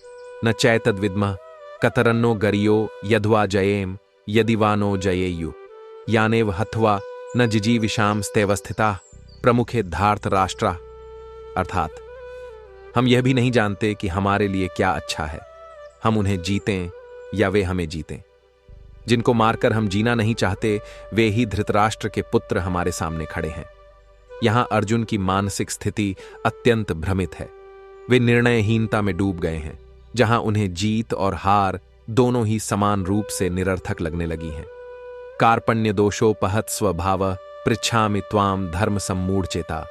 न चैतद विद्मः कतरन्नो गरियो यद्वा जयेम यदिवानो जयेयु यानेव हथवा न जिजीविषाम स्तेवस्थिता प्रमुखे धार्थ राष्ट्रा। अर्थात हम यह भी नहीं जानते कि हमारे लिए क्या अच्छा है, हम उन्हें जीतें या वे हमें जीतें। जिनको मारकर हम जीना नहीं चाहते वे ही धृतराष्ट्र के पुत्र हमारे सामने खड़े हैं। यहां अर्जुन की मानसिक स्थिति अत्यंत भ्रमित है। वे निर्णयहीनता में डूब गए हैं, जहां उन्हें जीत और हार दोनों ही समान रूप से निरर्थक लगने लगी हैं। कार्पण्य दोषोपहत स्वभाव पृच्छामि त्वाम धर्म सम्मूढ़ चेता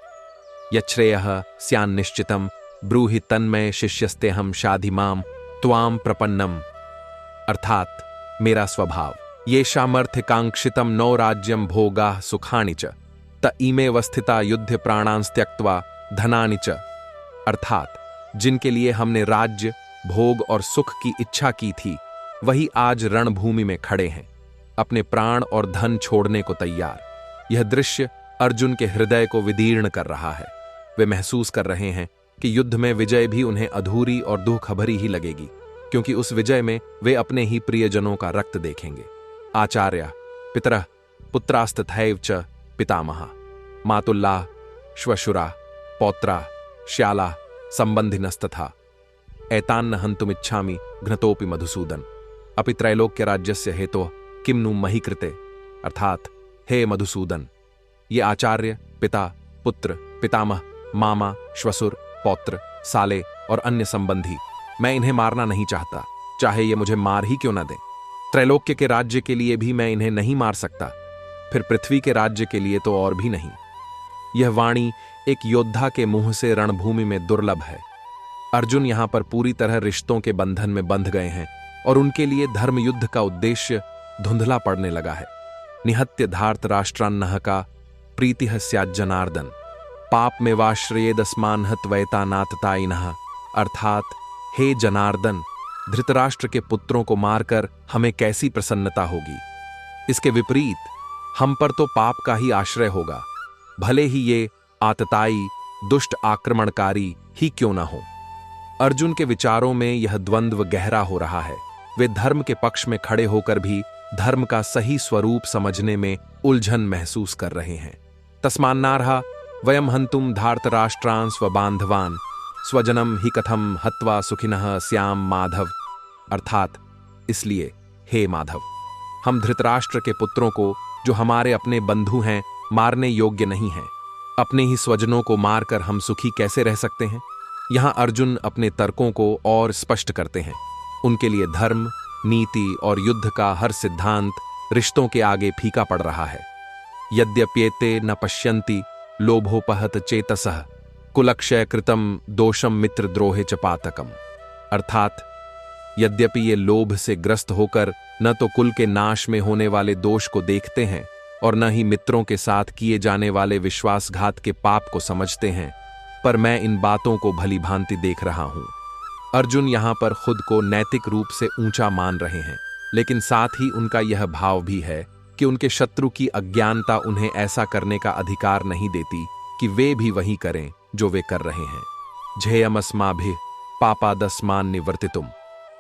यच्छ्रेयः स्यान्निश्चितम ब्रूहि तन्मय शिष्यस्ते हम शाधिमाम त्वाम प्रपन्नम। अर्थात मेरा स्वभाव ये सामर्थ्यकांक्षितम नौ राज्यम भोगा सुखानि च त इमे वस्थिता युद्ध प्राणांस त्यक्त्वा धनानि च। अर्थात जिनके लिए हमने राज्य भोग और सुख की इच्छा की थी वही आज रणभूमि में खड़े हैं, अपने प्राण और धन छोड़ने को तैयार। यह दृश्य अर्जुन के हृदय को विदीर्ण कर रहा है। वे महसूस कर रहे हैं कि युद्ध में विजय भी उन्हें अधूरी और दुख भरी ही लगेगी, क्योंकि उस विजय में वे अपने ही प्रियजनों का रक्त देखेंगे। आचार्य पितरः पुत्रास्तथैव च पितामह मातुल्ला श्वशुरा पौत्रा श्याला संबंधिनस्तथा एतान्न हन्तुमिच्छामि घ्नतोपि मधुसूदन अपि त्रैलोक्य राज्यस्य हेतोः किम नु मही कृते। अर्थात हे मधुसूदन, ये आचार्य पिता पुत्र पितामह मामा श्वसुर पौत्र साले और अन्य संबंधी, मैं इन्हें मारना नहीं चाहता, चाहे ये मुझे मार ही क्यों न दें। त्रैलोक्य के राज्य के लिए भी मैं इन्हें नहीं मार सकता, फिर पृथ्वी के राज्य के लिए तो और भी नहीं। यह वाणी एक योद्धा के मुंह से रणभूमि में दुर्लभ है। अर्जुन यहां पर पूरी तरह रिश्तों के बंधन में बंध गए हैं और उनके लिए धर्म युद्ध का उद्देश्य धुंधला पड़ने लगा है। निहत्य धार्त राष्ट्रान्नः का प्रीतिः स्यात् जनार्दन पाप में वाश्रयेदस्मान्हत वैतानातताइनः। अर्थात हे जनार्दन, धृतराष्ट्र के पुत्रों को मारकर हमें कैसी प्रसन्नता होगी। इसके विपरीत हम पर तो पाप का ही आश्रय होगा, भले ही ये आतताई दुष्ट आक्रमणकारी ही क्यों ना हो। अर्जुन के विचारों में यह द्वंद्व गहरा हो रहा है। वे धर्म के पक्ष में खड़े होकर भी धर्म का सही स्वरूप समझने में उलझन महसूस कर रहे हैं। तस्मान्नार्हा वयम हन्तुम धार्तराष्ट्रान् स्वबान्धवान् स्वजनम ही कथम हत्वा सुखिनः स्याम माधव। अर्थात इसलिए हे माधव, हम धृतराष्ट्र के पुत्रों को जो हमारे अपने बंधु हैं मारने योग्य नहीं हैं। अपने ही स्वजनों को मारकर हम सुखी कैसे रह सकते हैं। यहां अर्जुन अपने तर्कों को और स्पष्ट करते हैं। उनके लिए धर्म नीति और युद्ध का हर सिद्धांत रिश्तों के आगे फीका पड़ रहा है। यद्यप्येते न पश्यन्ति लोभोपहत चेतसः कुलक्षय कृतम दोषम मित्र द्रोहे च पातकम। अर्थात यद्यपि ये लोभ से ग्रस्त होकर न तो कुल के नाश में होने वाले दोष को देखते हैं और न ही मित्रों के साथ किए जाने वाले विश्वासघात के पाप को समझते हैं, पर मैं इन बातों को भली भांति देख रहा हूं। अर्जुन यहां पर खुद को नैतिक रूप से ऊंचा मान रहे हैं, लेकिन साथ ही उनका यह भाव भी है कि उनके शत्रु की अज्ञानता उन्हें ऐसा करने का अधिकार नहीं देती कि वे भी वही करें जो वे कर रहे हैं। झेयमस्माभिः पापादस्मान निवर्तितुम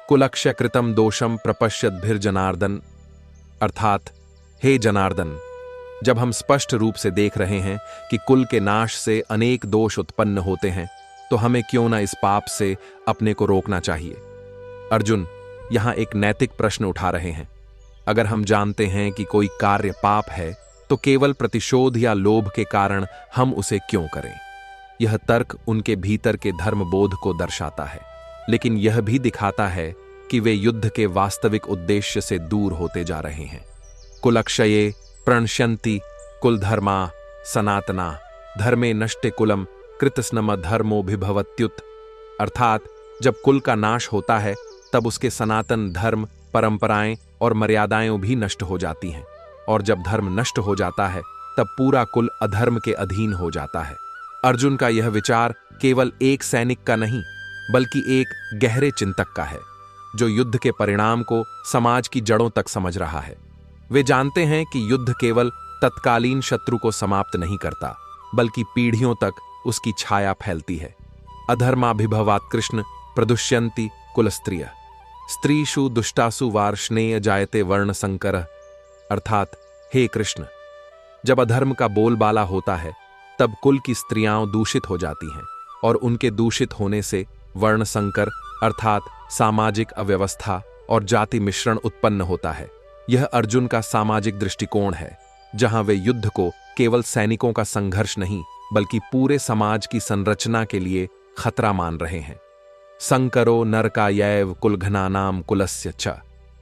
कुलक्ष्य कृतम दोषम प्रपश्यद्भिर्जनार्दन। अर्थात हे जनार्दन, जब हम स्पष्ट रूप से देख रहे हैं कि कुल के नाश से अनेक दोष उत्पन्न होते हैं, तो हमें क्यों ना इस पाप से अपने को रोकना चाहिए। अर्जुन यहां एक नैतिक प्रश्न उठा रहे हैं। अगर हम जानते हैं कि कोई कार्य पाप है, तो केवल प्रतिशोध या लोभ के कारण हम उसे क्यों करें। यह तर्क उनके भीतर के धर्मबोध को दर्शाता है, लेकिन यह भी दिखाता है कि वे युद्ध के वास्तविक उद्देश्य से दूर होते जा रहे हैं। कुलक्षये प्रणश्यन्ति कुलधर्मा सनातना धर्मे नष्टे कुलम कृतस्नम धर्मोभिभवत्युत। अर्थात जब कुल का नाश होता है तब उसके सनातन धर्म परंपराएं और मर्यादाएं भी नष्ट हो जाती हैं, और जब धर्म नष्ट हो जाता है तब पूरा कुल अधर्म के अधीन हो जाता है। अर्जुन का यह विचार केवल एक सैनिक का नहीं, बल्कि एक गहरे चिंतक का है, जो युद्ध के परिणाम को समाज की जड़ों तक समझ रहा है। वे जानते हैं कि युद्ध केवल तत्कालीन शत्रु को समाप्त नहीं करता, बल्कि पीढ़ियों तक उसकी छाया फैलती है। अधर्माभिभवात् कृष्ण प्रदुष्यन्ति कुलस्त्रियः स्त्रीषु दुष्टासु वार्ष्णेय जायते वर्ण संकर, अर्थात हे कृष्ण, जब अधर्म का बोलबाला होता है तब कुल की स्त्रियां दूषित हो जाती हैं और उनके दूषित होने से वर्ण संकर अर्थात सामाजिक अव्यवस्था और जाति मिश्रण उत्पन्न होता है। यह अर्जुन का सामाजिक दृष्टिकोण है, जहां वे युद्ध को केवल सैनिकों का संघर्ष नहीं बल्कि पूरे समाज की संरचना के लिए खतरा मान रहे हैं। संकरो नरकायैव कुलघ्नानाम कुलस्य च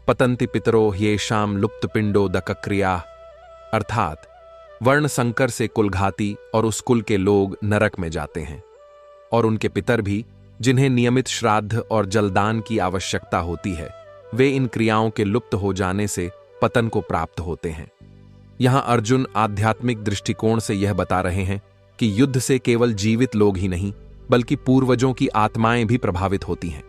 पतंति पितरो ह्येषां लुप्तपिंडो दकक्रिया, अर्थात वर्ण संकर से कुलघाती और उस कुल के लोग नरक में जाते हैं और उनके पितर भी, जिन्हें नियमित श्राद्ध और जलदान की आवश्यकता होती है, वे इन क्रियाओं के लुप्त हो जाने से पतन को प्राप्त होते हैं। यहां अर्जुन आध्यात्मिक दृष्टिकोण से यह बता रहे हैं कि युद्ध से केवल जीवित लोग ही नहीं बल्कि पूर्वजों की आत्माएं भी प्रभावित होती हैं।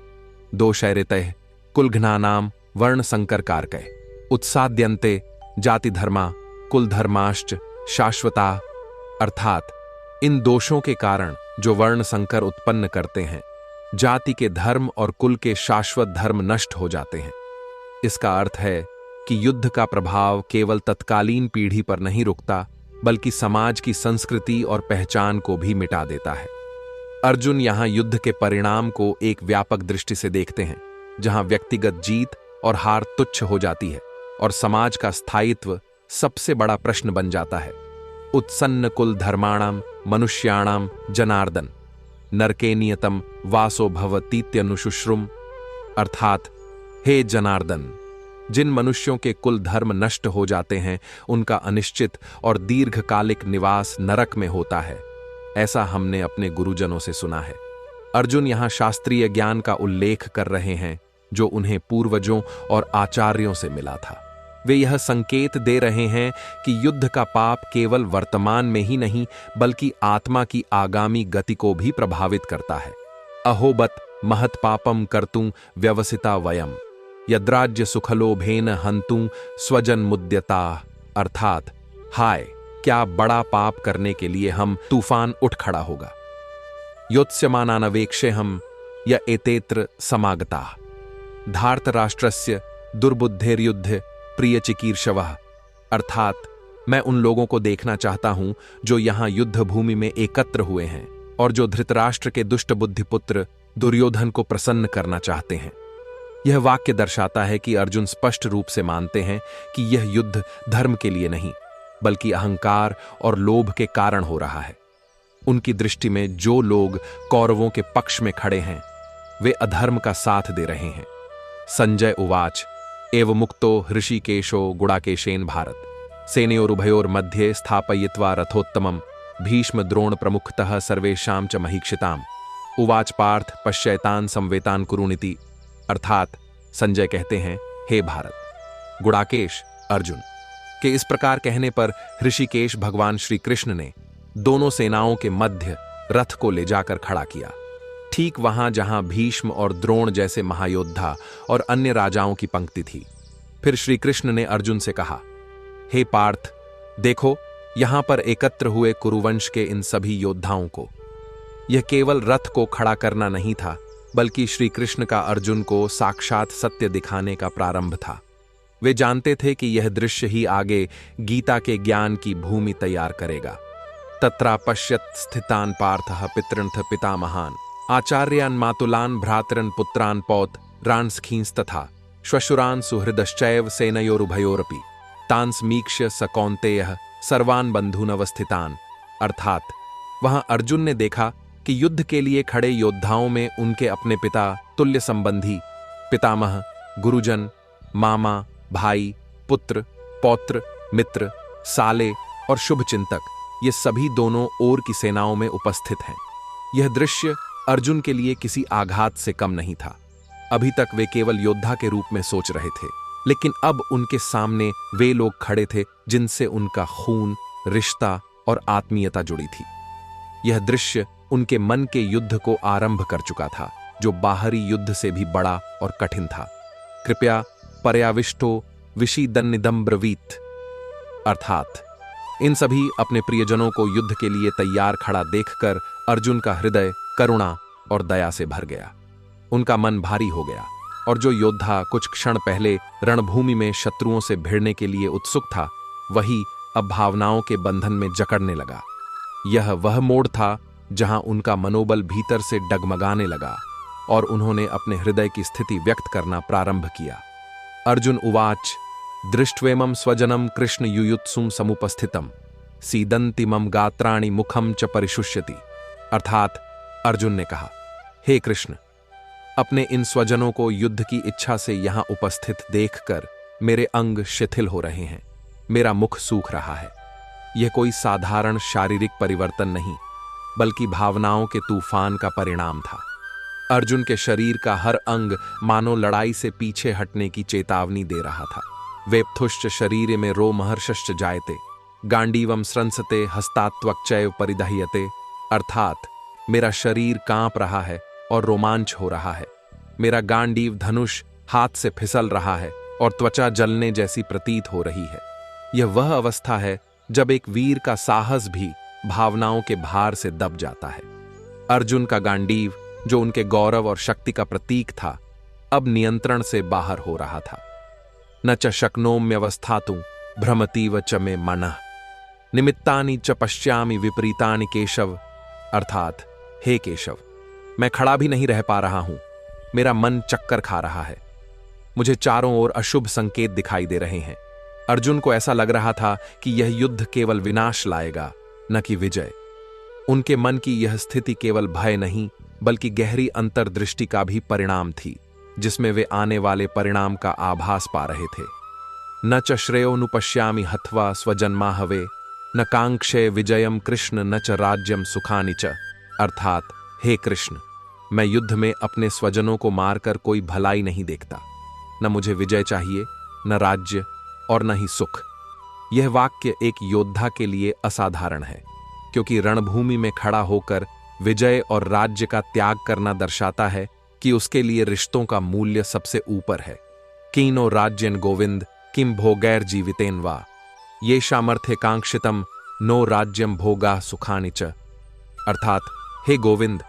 दोषैरितः कुलघ्नानाम वर्ण संकर कारकः उत्साद्यन्ते जाति धर्मा कुल धर्माश्च शाश्वता, अर्थात इन दोषों के कारण जो वर्ण संकर उत्पन्न करते हैं, जाति के धर्म और कुल के शाश्वत धर्म नष्ट हो जाते हैं। इसका अर्थ है कि युद्ध का प्रभाव केवल तत्कालीन पीढ़ी पर नहीं रुकता बल्कि समाज की संस्कृति और पहचान को भी मिटा देता है। अर्जुन यहां युद्ध के परिणाम को एक व्यापक दृष्टि से देखते हैं, जहां व्यक्तिगत जीत और हार तुच्छ हो जाती है और समाज का स्थायित्व सबसे बड़ा प्रश्न बन जाता है। उत्सन्न कुल धर्माणाम मनुष्याणाम जनार्दन नरके नियतम वासो भवतीत्यनुशुश्रुम, अर्थात हे जनार्दन, जिन मनुष्यों के कुल धर्म नष्ट हो जाते हैं उनका अनिश्चित और दीर्घकालिक निवास नरक में होता है। ऐसा हमने अपने गुरुजनों से सुना है। अर्जुन यहां शास्त्रीय ज्ञान का उल्लेख कर रहे हैं जो उन्हें पूर्वजों और आचार्यों से मिला था। वे यह संकेत दे रहे हैं कि युद्ध का पाप केवल वर्तमान में ही नहीं बल्कि आत्मा की आगामी गति को भी प्रभावित करता है। अहोबत महत पापम कर्तुं व्यवसिता वयम यद्राज्य सुखलोभेन हंतुं स्वजन मुद्यता, अर्थात हाय, क्या बड़ा पाप करने के लिए हम तूफान उठ खड़ा होगा। योत्स्यमानानवेक्षे हम य एतेत्र समागता धार्तराष्ट्रस्य दुर्बुद्धेर्युद्ध प्रिय चिकीर्षवः, अर्थात मैं उन लोगों को देखना चाहता हूं जो यहां युद्ध भूमि में एकत्र हुए हैं और जो धृतराष्ट्र के दुष्ट बुद्धिपुत्र दुर्योधन को प्रसन्न करना चाहते हैं। यह वाक्य दर्शाता है कि अर्जुन स्पष्ट रूप से मानते हैं कि यह युद्ध धर्म के लिए नहीं बल्कि अहंकार और लोभ के कारण हो रहा है। उनकी दृष्टि में जो लोग कौरवों के पक्ष में खड़े हैं वे अधर्म का साथ दे रहे हैं। संजय उवाच एव मुक्तो ऋषिकेशो गुडाकेशेन भारत सेनयोरुभयोर्मध्ये स्थापयित्वा रथोत्तमं भीष्म द्रोण प्रमुखतः सर्वेषां च महीक्षिताम् उवाच पार्थ पश्यैतान् संवेतान् कुरुनिति, अर्थात संजय कहते हैं, हे भारत, गुडाकेश अर्जुन के इस प्रकार कहने पर ऋषिकेश भगवान श्री कृष्ण ने दोनों सेनाओं के मध्य रथ को ले जाकर खड़ा किया, ठीक वहां जहां भीष्म और द्रोण जैसे महायोद्धा और अन्य राजाओं की पंक्ति थी। फिर श्री कृष्ण ने अर्जुन से कहा, हे पार्थ, देखो यहां पर एकत्र हुए कुरुवंश के इन सभी योद्धाओं को। यह केवल रथ को खड़ा करना नहीं था बल्कि श्री कृष्ण का अर्जुन को साक्षात सत्य दिखाने का प्रारंभ था। वे जानते थे कि यह दृश्य ही आगे गीता के ज्ञान की भूमि तैयार करेगा। तत्रा पश्यत स्थितान पार्थः पितृन्थ पितामहान आचार्यान् मातुलान् भ्रातरन् पुत्रान् पौत रांस्खींस्तथा श्वशुरान् सुहृदश्चैव सेनयोरुभयोरपि तान् समीक्ष्य स कौन्तेयः सर्वान् बन्धूनवस्थितान्, अर्थात वहां अर्जुन ने देखा कि युद्ध के लिए खड़े योद्धाओं में उनके अपने पिता, तुल्य संबंधी, पितामह, गुरुजन, मामा, भाई, पुत्र, पौत्र, मित्र, साले और शुभचिंतक, ये सभी दोनों ओर की सेनाओं में उपस्थित हैं। यह दृश्य अर्जुन के लिए किसी आघात से कम नहीं था। अभी तक वे केवल योद्धा के रूप में सोच रहे थे, लेकिन अब उनके सामने वे लोग खड़े थे जिनसे उनका खून, रिश्ता और आत्मीयता जुड़ी थी। यह दृश्य उनके मन के युद्ध को आरंभ कर चुका था, जो बाहरी युद्ध से भी बड़ा और कठिन था। कृपया पर्याविष्टो विषीदन्निदं ब्रवीत, अर्थात इन सभी अपने प्रियजनों को युद्ध के लिए तैयार खड़ा देखकर अर्जुन का हृदय करुणा और दया से भर गया। उनका मन भारी हो गया और जो योद्धा कुछ क्षण पहले रणभूमि में शत्रुओं से भिड़ने के लिए उत्सुक था, वही अब भावनाओं के बंधन में जकड़ने लगा। यह वह मोड़ था जहां उनका मनोबल भीतर से डगमगाने लगा और उन्होंने अपने हृदय की स्थिति व्यक्त करना प्रारंभ किया। अर्जुन उवाच दृष्ट्वेमं स्वजनम कृष्ण युयुत्सुम समुपस्थितम सीदंति मम गात्राणि मुखम च परिशुष्यति। अर्थात अर्जुन ने कहा, हे कृष्ण, अपने इन स्वजनों को युद्ध की इच्छा से यहां उपस्थित देखकर मेरे अंग शिथिल हो रहे हैं, मेरा मुख सूख रहा है। यह कोई साधारण शारीरिक परिवर्तन नहीं, बल्कि भावनाओं के तूफान का परिणाम था। अर्जुन के शरीर का हर अंग मानो लड़ाई से पीछे हटने की चेतावनी दे रहा था। वेप्थुश्च शरीरे में रोमहर्षश्च जायते गांडीवम स्रंसते हस्तात्वक्चैव परिदह्यते। अर्थात मेरा शरीर कांप रहा है और रोमांच हो रहा है, मेरा गांडीव धनुष हाथ से फिसल रहा है और त्वचा जलने जैसी प्रतीत हो रही है। यह वह अवस्था है जब एक वीर का साहस भी भावनाओं के भार से दब जाता है। अर्जुन का गांडीव, जो उनके गौरव और शक्ति का प्रतीक था, अब नियंत्रण से बाहर हो रहा था। न च शक्नोम्यवस्थातु भ्रमतीव च मे मनः निमित्तानि च पश्यामि विपरीतानि केशव। अर्थात हे केशव, मैं खड़ा भी नहीं रह पा रहा हूं, मेरा मन चक्कर खा रहा है, मुझे चारों ओर अशुभ संकेत दिखाई दे रहे हैं। अर्जुन को ऐसा लग रहा था कि यह युद्ध केवल विनाश लाएगा, न कि विजय। उनके मन की यह स्थिति केवल भय नहीं, बल्कि गहरी अंतर्दृष्टि का भी परिणाम थी, जिसमें वे आने वाले परिणाम का आभास पा रहे थे। न च श्रेयोनुपश्यामि हत्वा स्वजन्माहवे न कांक्षे विजयम कृष्ण न च राज्यम सुखानि च। अर्थात हे कृष्ण, मैं युद्ध में अपने स्वजनों को मारकर कोई भलाई नहीं देखता, न मुझे विजय चाहिए, न राज्य और न ही सुख। यह वाक्य एक योद्धा के लिए असाधारण है, क्योंकि रणभूमि में खड़ा होकर विजय और राज्य का त्याग करना दर्शाता है कि उसके लिए रिश्तों का मूल्य सबसे ऊपर है। कीनो राज्यन गोविंद किम भोगैर जीवितेन वा ये सामर्थ्य कांक्षितम नो राज्यम भोगा सुखानि च। अर्थात हे गोविंद,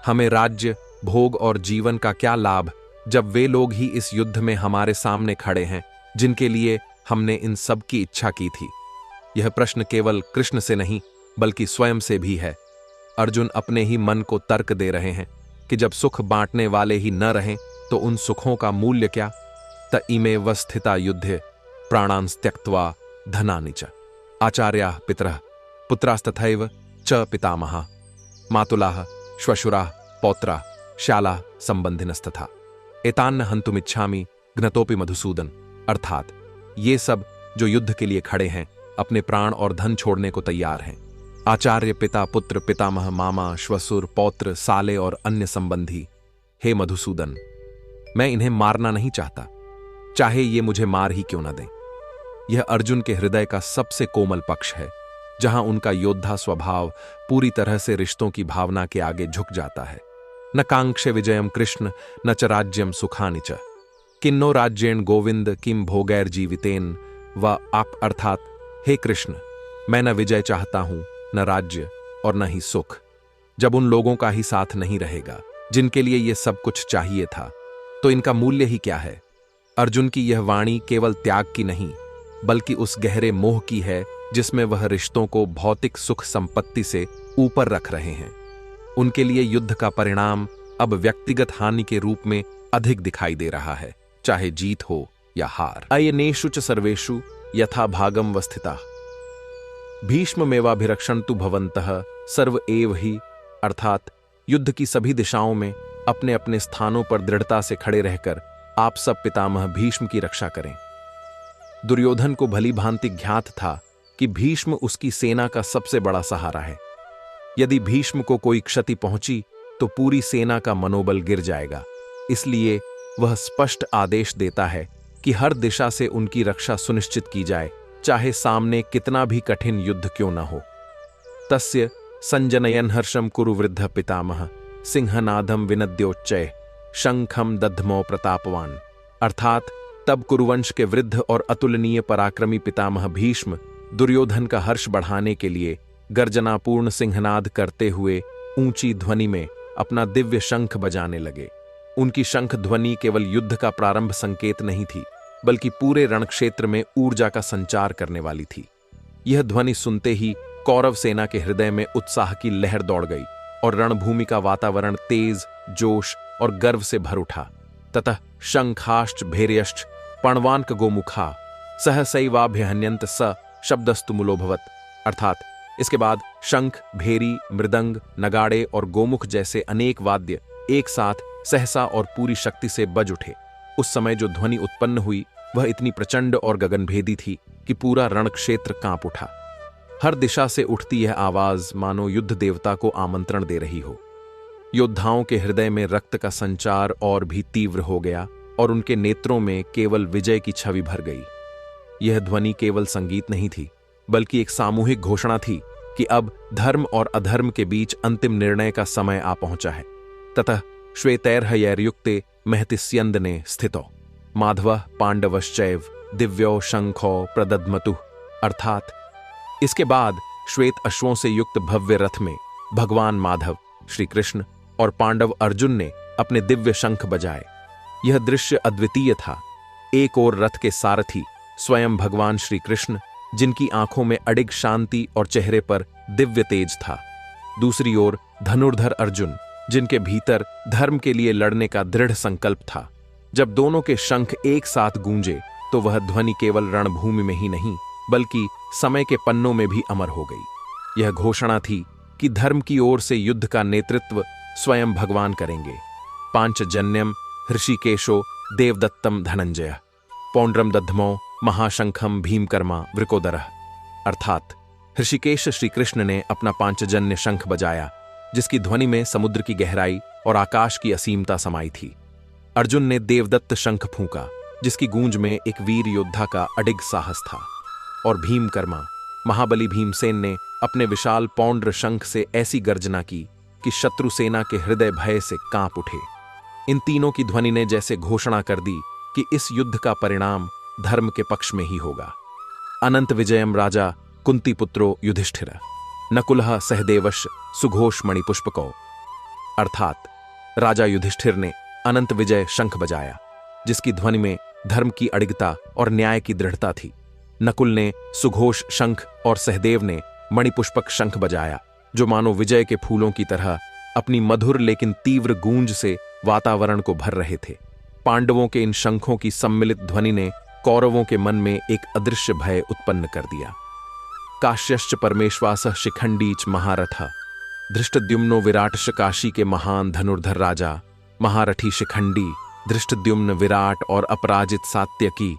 हमें राज्य, भोग और जीवन का क्या लाभ, जब वे लोग ही इस युद्ध में हमारे सामने खड़े हैं जिनके लिए हमने इन सब की इच्छा की थी। यह प्रश्न केवल कृष्ण से नहीं, बल्कि स्वयं से भी है। अर्जुन अपने ही मन को तर्क दे रहे हैं कि जब सुख बांटने वाले ही न रहें तो उन सुखों का मूल्य क्या। त इमे वस्थिता युद्धे प्राणांस त्यक्त्वा धनानि च आचार्याः पितरः पुत्रास्तथैव च पितामहः मातुलाः श्वशुराः पौत्राः शालाः संबंधिनस्तथा एतान्न हन्तुमिच्छामि घ्नतोपि मधुसूदन। अर्थात ये सब जो युद्ध के लिए खड़े हैं, अपने प्राण और धन छोड़ने को तैयार हैं। आचार्य, पिता, पुत्र, पितामह, मामा, श्वशुर, पौत्र, साले और अन्य संबंधी। हे मधुसूदन, मैं इन्हें मारना नहीं चाहता, चाहे ये मुझे मार ही क्यों न दें। यह अर्जुन के हृदय का सबसे कोमल पक्ष है, जहां उनका योद्धा स्वभाव पूरी तरह से रिश्तों की भावना के आगे झुक जाता है। न कांक्षे विजयम कृष्ण न च राज्यम सुखानि च किन्नो राज्येण गोविंद किम भोगैर जीवितेन व आप। अर्थात हे कृष्ण, मैं न विजय चाहता हूं, न राज्य और न ही सुख। जब उन लोगों का ही साथ नहीं रहेगा जिनके लिए यह सब कुछ चाहिए था, तो इनका मूल्य ही क्या है। अर्जुन की यह वाणी केवल त्याग की नहीं, बल्कि उस गहरे मोह की है जिसमें वह रिश्तों को भौतिक सुख संपत्ति से ऊपर रख रहे हैं। उनके लिए युद्ध का परिणाम अब व्यक्तिगत हानि के रूप में अधिक दिखाई दे रहा है, चाहे जीत हो या हार। अयनेषु च सर्वेषु यथा भागम वस्थिता भीष्ममेवाभिरक्षन्तु भवन्तः सर्व एव ही। अर्थात युद्ध की सभी दिशाओं में अपने अपने स्थानों पर दृढ़ता से खड़े रहकर आप सब पितामह भीष्म की रक्षा करें। दुर्योधन को भली भांति ज्ञात था कि भीष्म उसकी सेना का सबसे बड़ा सहारा है। यदि भीष्म को कोई क्षति पहुंची तो पूरी सेना का मनोबल गिर जाएगा। इसलिए वह स्पष्ट आदेश देता है कि हर दिशा से उनकी रक्षा सुनिश्चित की जाए, चाहे सामने कितना भी कठिन युद्ध क्यों न हो। तस्य संजनयन हर्षम कुरु वृद्ध पितामह सिंहनादम विनद्योच्चय शंखम दध्मो प्रतापवान। अर्थात तब कुरुवंश के वृद्ध और अतुलनीय पराक्रमी पितामह भीष्म दुर्योधन का हर्ष बढ़ाने के लिए गर्जनापूर्ण सिंहनाद करते हुए ऊंची ध्वनि में अपना दिव्य शंख बजाने लगे। उनकी शंख ध्वनि केवल युद्ध का प्रारंभ संकेत नहीं थी, बल्कि पूरे रणक्षेत्र में ऊर्जा का संचार करने वाली थी। यह ध्वनि सुनते ही कौरव सेना के हृदय में उत्साह की लहर दौड़ गई और रणभूमि का वातावरण तेज, जोश और गर्व से भर उठा। ततः शंखाश्च भैर्यश्च पणवान्क गोमुखा सहसैवाभ्यहन्यन्त स शब्दस्तु मूलोभवत्। अर्थात इसके बाद शंख, भेरी, मृदंग, नगाड़े और गोमुख जैसे अनेक वाद्य एक साथ सहसा और पूरी शक्ति से बज उठे। उस समय जो ध्वनि उत्पन्न हुई वह इतनी प्रचंड और गगनभेदी थी कि पूरा रणक्षेत्र कांप उठा। हर दिशा से उठती यह आवाज मानो युद्ध देवता को आमंत्रण दे रही हो। योद्धाओं के हृदय में रक्त का संचार और भी तीव्र हो गया और उनके नेत्रों में केवल विजय की छवि भर गई। यह ध्वनि केवल संगीत नहीं थी, बल्कि एक सामूहिक घोषणा थी कि अब धर्म और अधर्म के बीच अंतिम निर्णय का समय आ पहुंचा है। ततः श्वेतैर्हयैर्युक्ते महतिस्यन्दने स्थितो माधवः पांडवश्चैव दिव्यो शंखो प्रदद्मतुः। अर्थात इसके बाद श्वेत अश्वों से युक्त भव्य रथ में भगवान माधव, श्री कृष्ण और पांडव अर्जुन ने अपने दिव्य शंख बजाए। यह दृश्य अद्वितीय था। एक ओर रथ के सारथी स्वयं भगवान श्री कृष्ण, जिनकी आंखों में अडिग शांति और चेहरे पर दिव्य तेज था। दूसरी ओर धनुर्धर अर्जुन, जिनके भीतर धर्म के लिए लड़ने का दृढ़ संकल्प था। जब दोनों के शंख एक साथ गूंजे तो वह ध्वनि केवल रणभूमि में ही नहीं, बल्कि समय के पन्नों में भी अमर हो गई। यह घोषणा थी कि धर्म की ओर से युद्ध का नेतृत्व स्वयं भगवान करेंगे। पांचजन्यम हृषिकेशो देवदत्तम धनंजय पौंड्रम दध्मो महाशंखम भीमकर्मा वृकोदरः। अर्थात हृषिकेश श्री कृष्ण ने अपना पांचजन्य शंख बजाया, जिसकी ध्वनि में समुद्र की गहराई और आकाश की असीमता समाई थी। अर्जुन ने देवदत्त शंख फूंका, जिसकी गूंज में एक वीर योद्धा का अडिग साहस था। और भीमकर्मा महाबली भीमसेन ने अपने विशाल पौंड्र शंख से ऐसी गर्जना की कि शत्रु सेना के हृदय भय से कांप उठे। इन तीनों की ध्वनि ने जैसे घोषणा कर दी कि इस युद्ध का परिणाम धर्म के पक्ष में ही होगा। अनंत विजयम राजा कुंती पुत्रो युधिष्ठिर नकुलः सहदेवश सुघोष मणिपुष्पको। अर्थात राजा युधिष्ठिर ने अनंत विजय शंख बजाया, जिसकी ध्वनि में धर्म की अडिगता और न्याय की दृढ़ता थी। नकुल ने सुघोष शंख और सहदेव ने मणिपुष्पक शंख बजाया, जो मानो विजय के फूलों की तरह अपनी मधुर लेकिन तीव्र गूंज से वातावरण को भर रहे थे। पांडवों के इन शंखों की सम्मिलित ध्वनि ने कौरवों के मन में एक अदृश्य भय उत्पन्न कर दिया। काश्यश्च परमेश्वासः शिखंडीच महारथ धृष्टद्युम्नो विराटश काशी के महान धनुर्धर राजा महारथी शिखंडी, धृष्टद्युम्न, विराट और अपराजित सात्यकी,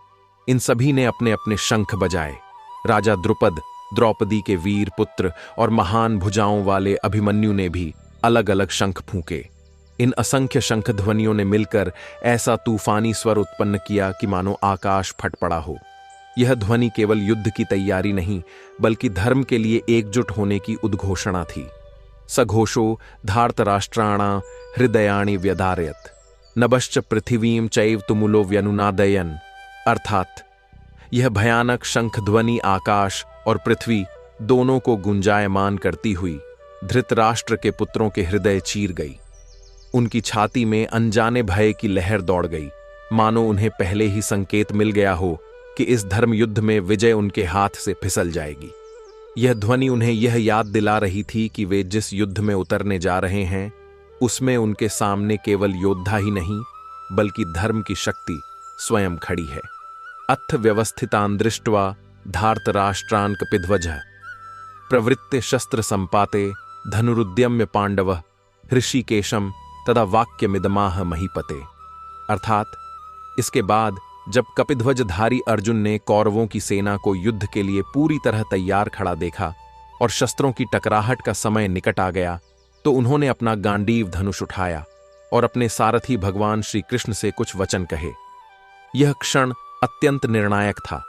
इन सभी ने अपने अपने शंख बजाए। राजा द्रुपद, द्रौपदी के वीर पुत्र और महान भुजाओं वाले अभिमन्यु ने भी अलग अलग शंख फूंके। इन असंख्य शंख ध्वनियों ने मिलकर ऐसा तूफानी स्वर उत्पन्न किया कि मानो आकाश फट पड़ा हो। यह ध्वनि केवल युद्ध की तैयारी नहीं, बल्कि धर्म के लिए एकजुट होने की उद्घोषणा थी। सघोषो धार्तराष्ट्राणा हृदयाणि व्यधारयत् नभश्च पृथिवीं चैव तुमुलो व्यनुनादयन्। अर्थात यह भयानक शंख ध्वनि आकाश और पृथ्वी दोनों को गुंजायमान करती हुई धृतराष्ट्र के पुत्रों के हृदय चीर गई। उनकी छाती में अनजाने भय की लहर दौड़ गई, मानो उन्हें पहले ही संकेत मिल गया हो कि इस धर्म युद्ध में विजय उनके हाथ से फिसल जाएगी। यह ध्वनि उन्हें यह याद दिला रही थी कि वे जिस युद्ध में उतरने जा रहे हैं, उसमें उनके सामने केवल योद्धा ही नहीं, बल्कि धर्म की शक्ति स्वयं खड़ी है। अथ व्यवस्थितान् दृष्ट्वा धार्तराष्ट्रान् कपिध्वजः प्रवृत्ते शस्त्र संपाते धनुरुद्यम्य पांडवः हृषिकेशम तदा वाक्यमिदमाह महीपते। अर्थात इसके बाद जब कपिध्वजधारी अर्जुन ने कौरवों की सेना को युद्ध के लिए पूरी तरह तैयार खड़ा देखा और शस्त्रों की टकराहट का समय निकट आ गया, तो उन्होंने अपना गांडीव धनुष उठाया और अपने सारथी भगवान श्री कृष्ण से कुछ वचन कहे। यह क्षण अत्यंत निर्णायक था।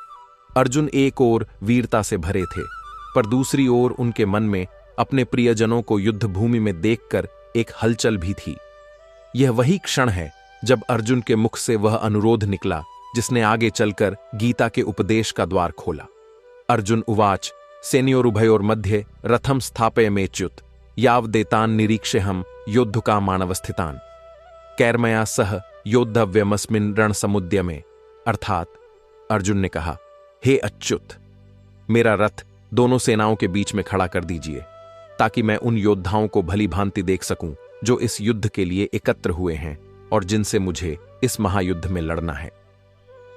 अर्जुन एक ओर वीरता से भरे थे, पर दूसरी ओर उनके मन में अपने प्रियजनों को युद्ध भूमि में देखकर एक हलचल भी थी। यह वही क्षण है जब अर्जुन के मुख से वह अनुरोध निकला जिसने आगे चलकर गीता के उपदेश का द्वार खोला। अर्जुन उवाच सेनयोरुभयोर मध्ये रथम स्थापयमेच्युत यावदेतान् निरीक्ष्यहं योद्धुकामानवस्थितान्। कैर्मया सह योद्धव्यमस्मिन् रण समुद्य में। अर्थात अर्जुन ने कहा, हे अच्युत, मेरा रथ दोनों सेनाओं के बीच में खड़ा कर दीजिए, ताकि मैं उन योद्धाओं को भली भांति देख सकूं जो इस युद्ध के लिए एकत्र हुए हैं और जिनसे मुझे इस महायुद्ध में लड़ना है।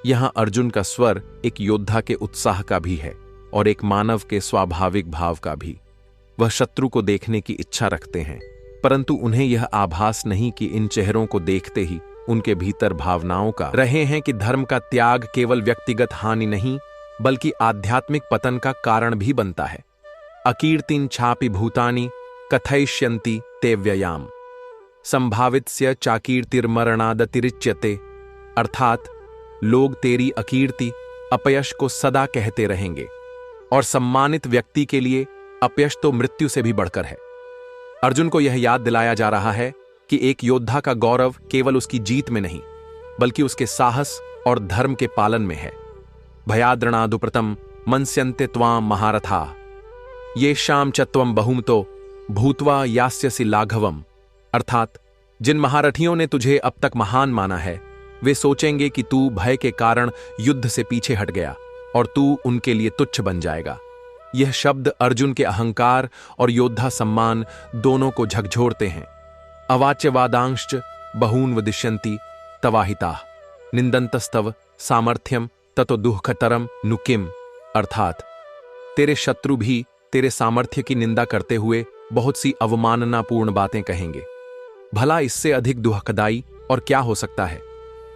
यहां अर्जुन का स्वर एक योद्धा के उत्साह का भी है और एक मानव के स्वाभाविक भाव का भी। वह शत्रु को देखने की इच्छा रखते हैं, परंतु उन्हें यह आभास नहीं कि इन चेहरों को देखते ही उनके भीतर भावनाओं का रहे हैं कि धर्म का त्याग केवल व्यक्तिगत हानि नहीं बल्कि आध्यात्मिक पतन का कारण भी बनता है। अकीर्तिं छापि भूतानि कथयिष्यन्ति ते व्ययाम संभावित्स्य चाकीर्तिर्मरणादतिरिच्यते। अर्थात लोग तेरी अकीर्ति, अपयश को सदा कहते रहेंगे और सम्मानित व्यक्ति के लिए अपयश तो मृत्यु से भी बढ़कर है। अर्जुन को यह याद दिलाया जा रहा है कि एक योद्धा का गौरव केवल उसकी जीत में नहीं बल्कि उसके साहस और धर्म के पालन में है। भयाद्रणादुप्रतम मनस्यन्ते त्वाम महारथा ये शाम चत्वम बहुमतो भूत्वा यास्यसि लाघवम। अर्थात जिन महारथियों ने तुझे अब तक महान माना है वे सोचेंगे कि तू भय के कारण युद्ध से पीछे हट गया और तू उनके लिए तुच्छ बन जाएगा। यह शब्द अर्जुन के अहंकार और योद्धा सम्मान दोनों को झकझोरते हैं। अवाच्यवादांश्च बहून् वदिष्यन्ति तवाहिता निंदन्तस्तव सामर्थ्यम ततो दुःखतरम नुकिम। अर्थात तेरे शत्रु भी तेरे सामर्थ्य की निंदा करते हुए बहुत सी अवमाननापूर्ण बातें कहेंगे। भला इससे अधिक दुखदाई और क्या हो सकता है।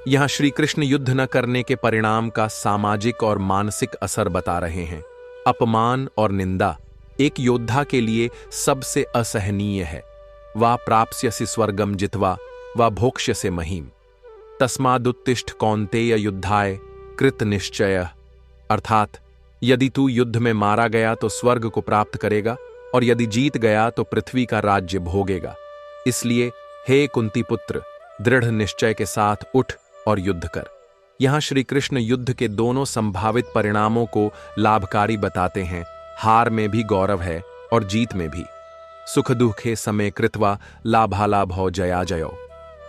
यहां श्री कृष्ण युद्ध न करने के परिणाम का सामाजिक और मानसिक असर बता रहे हैं। अपमान और निंदा एक योद्धा के लिए सबसे असहनीय है। वा प्राप्स्यसि स्वर्गम जित्वा वा भोक्ष्यसे महीम तस्मादुत्तिष्ठ कौन्तेय युद्धाय कृत निश्चय। अर्थात यदि तू युद्ध में मारा गया तो स्वर्ग को प्राप्त करेगा और यदि जीत गया तो पृथ्वी का राज्य भोगेगा। इसलिए हे कुंती पुत्र, दृढ़ निश्चय के साथ उठ और युद्ध कर। यहां श्री कृष्ण युद्ध के दोनों संभावित परिणामों को लाभकारी बताते हैं। हार में भी गौरव है और जीत में भी। सुख दुखे समय कृत्वा लाभालाभो जया जयो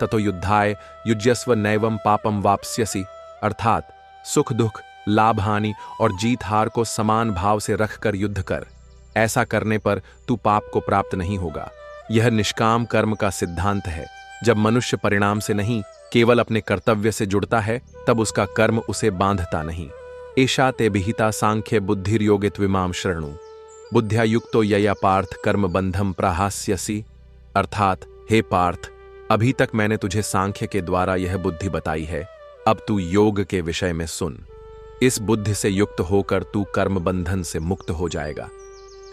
ततो युद्धाय युज्यस्व नैवम पापम वाप्स्यसि। अर्थात सुख दुख, लाभ हानि और जीत हार को समान भाव से रखकर युद्ध कर। ऐसा करने पर तू पाप को प्राप्त नहीं होगा। यह निष्काम कर्म का सिद्धांत है। जब मनुष्य परिणाम से नहीं केवल अपने कर्तव्य से जुड़ता है तब उसका कर्म उसे बांधता नहीं। एषा ते विहिता सांख्य बुद्धिर्योगित्विमां शृणु बुद्ध्या युक्तो यया पार्थ कर्म बंधम प्रहास्यसि। अर्थात हे पार्थ, अभी तक मैंने तुझे सांख्य के द्वारा यह बुद्धि बताई है, अब तू योग के विषय में सुन। इस बुद्धि से युक्त होकर तू कर्म बंधन से मुक्त हो जाएगा।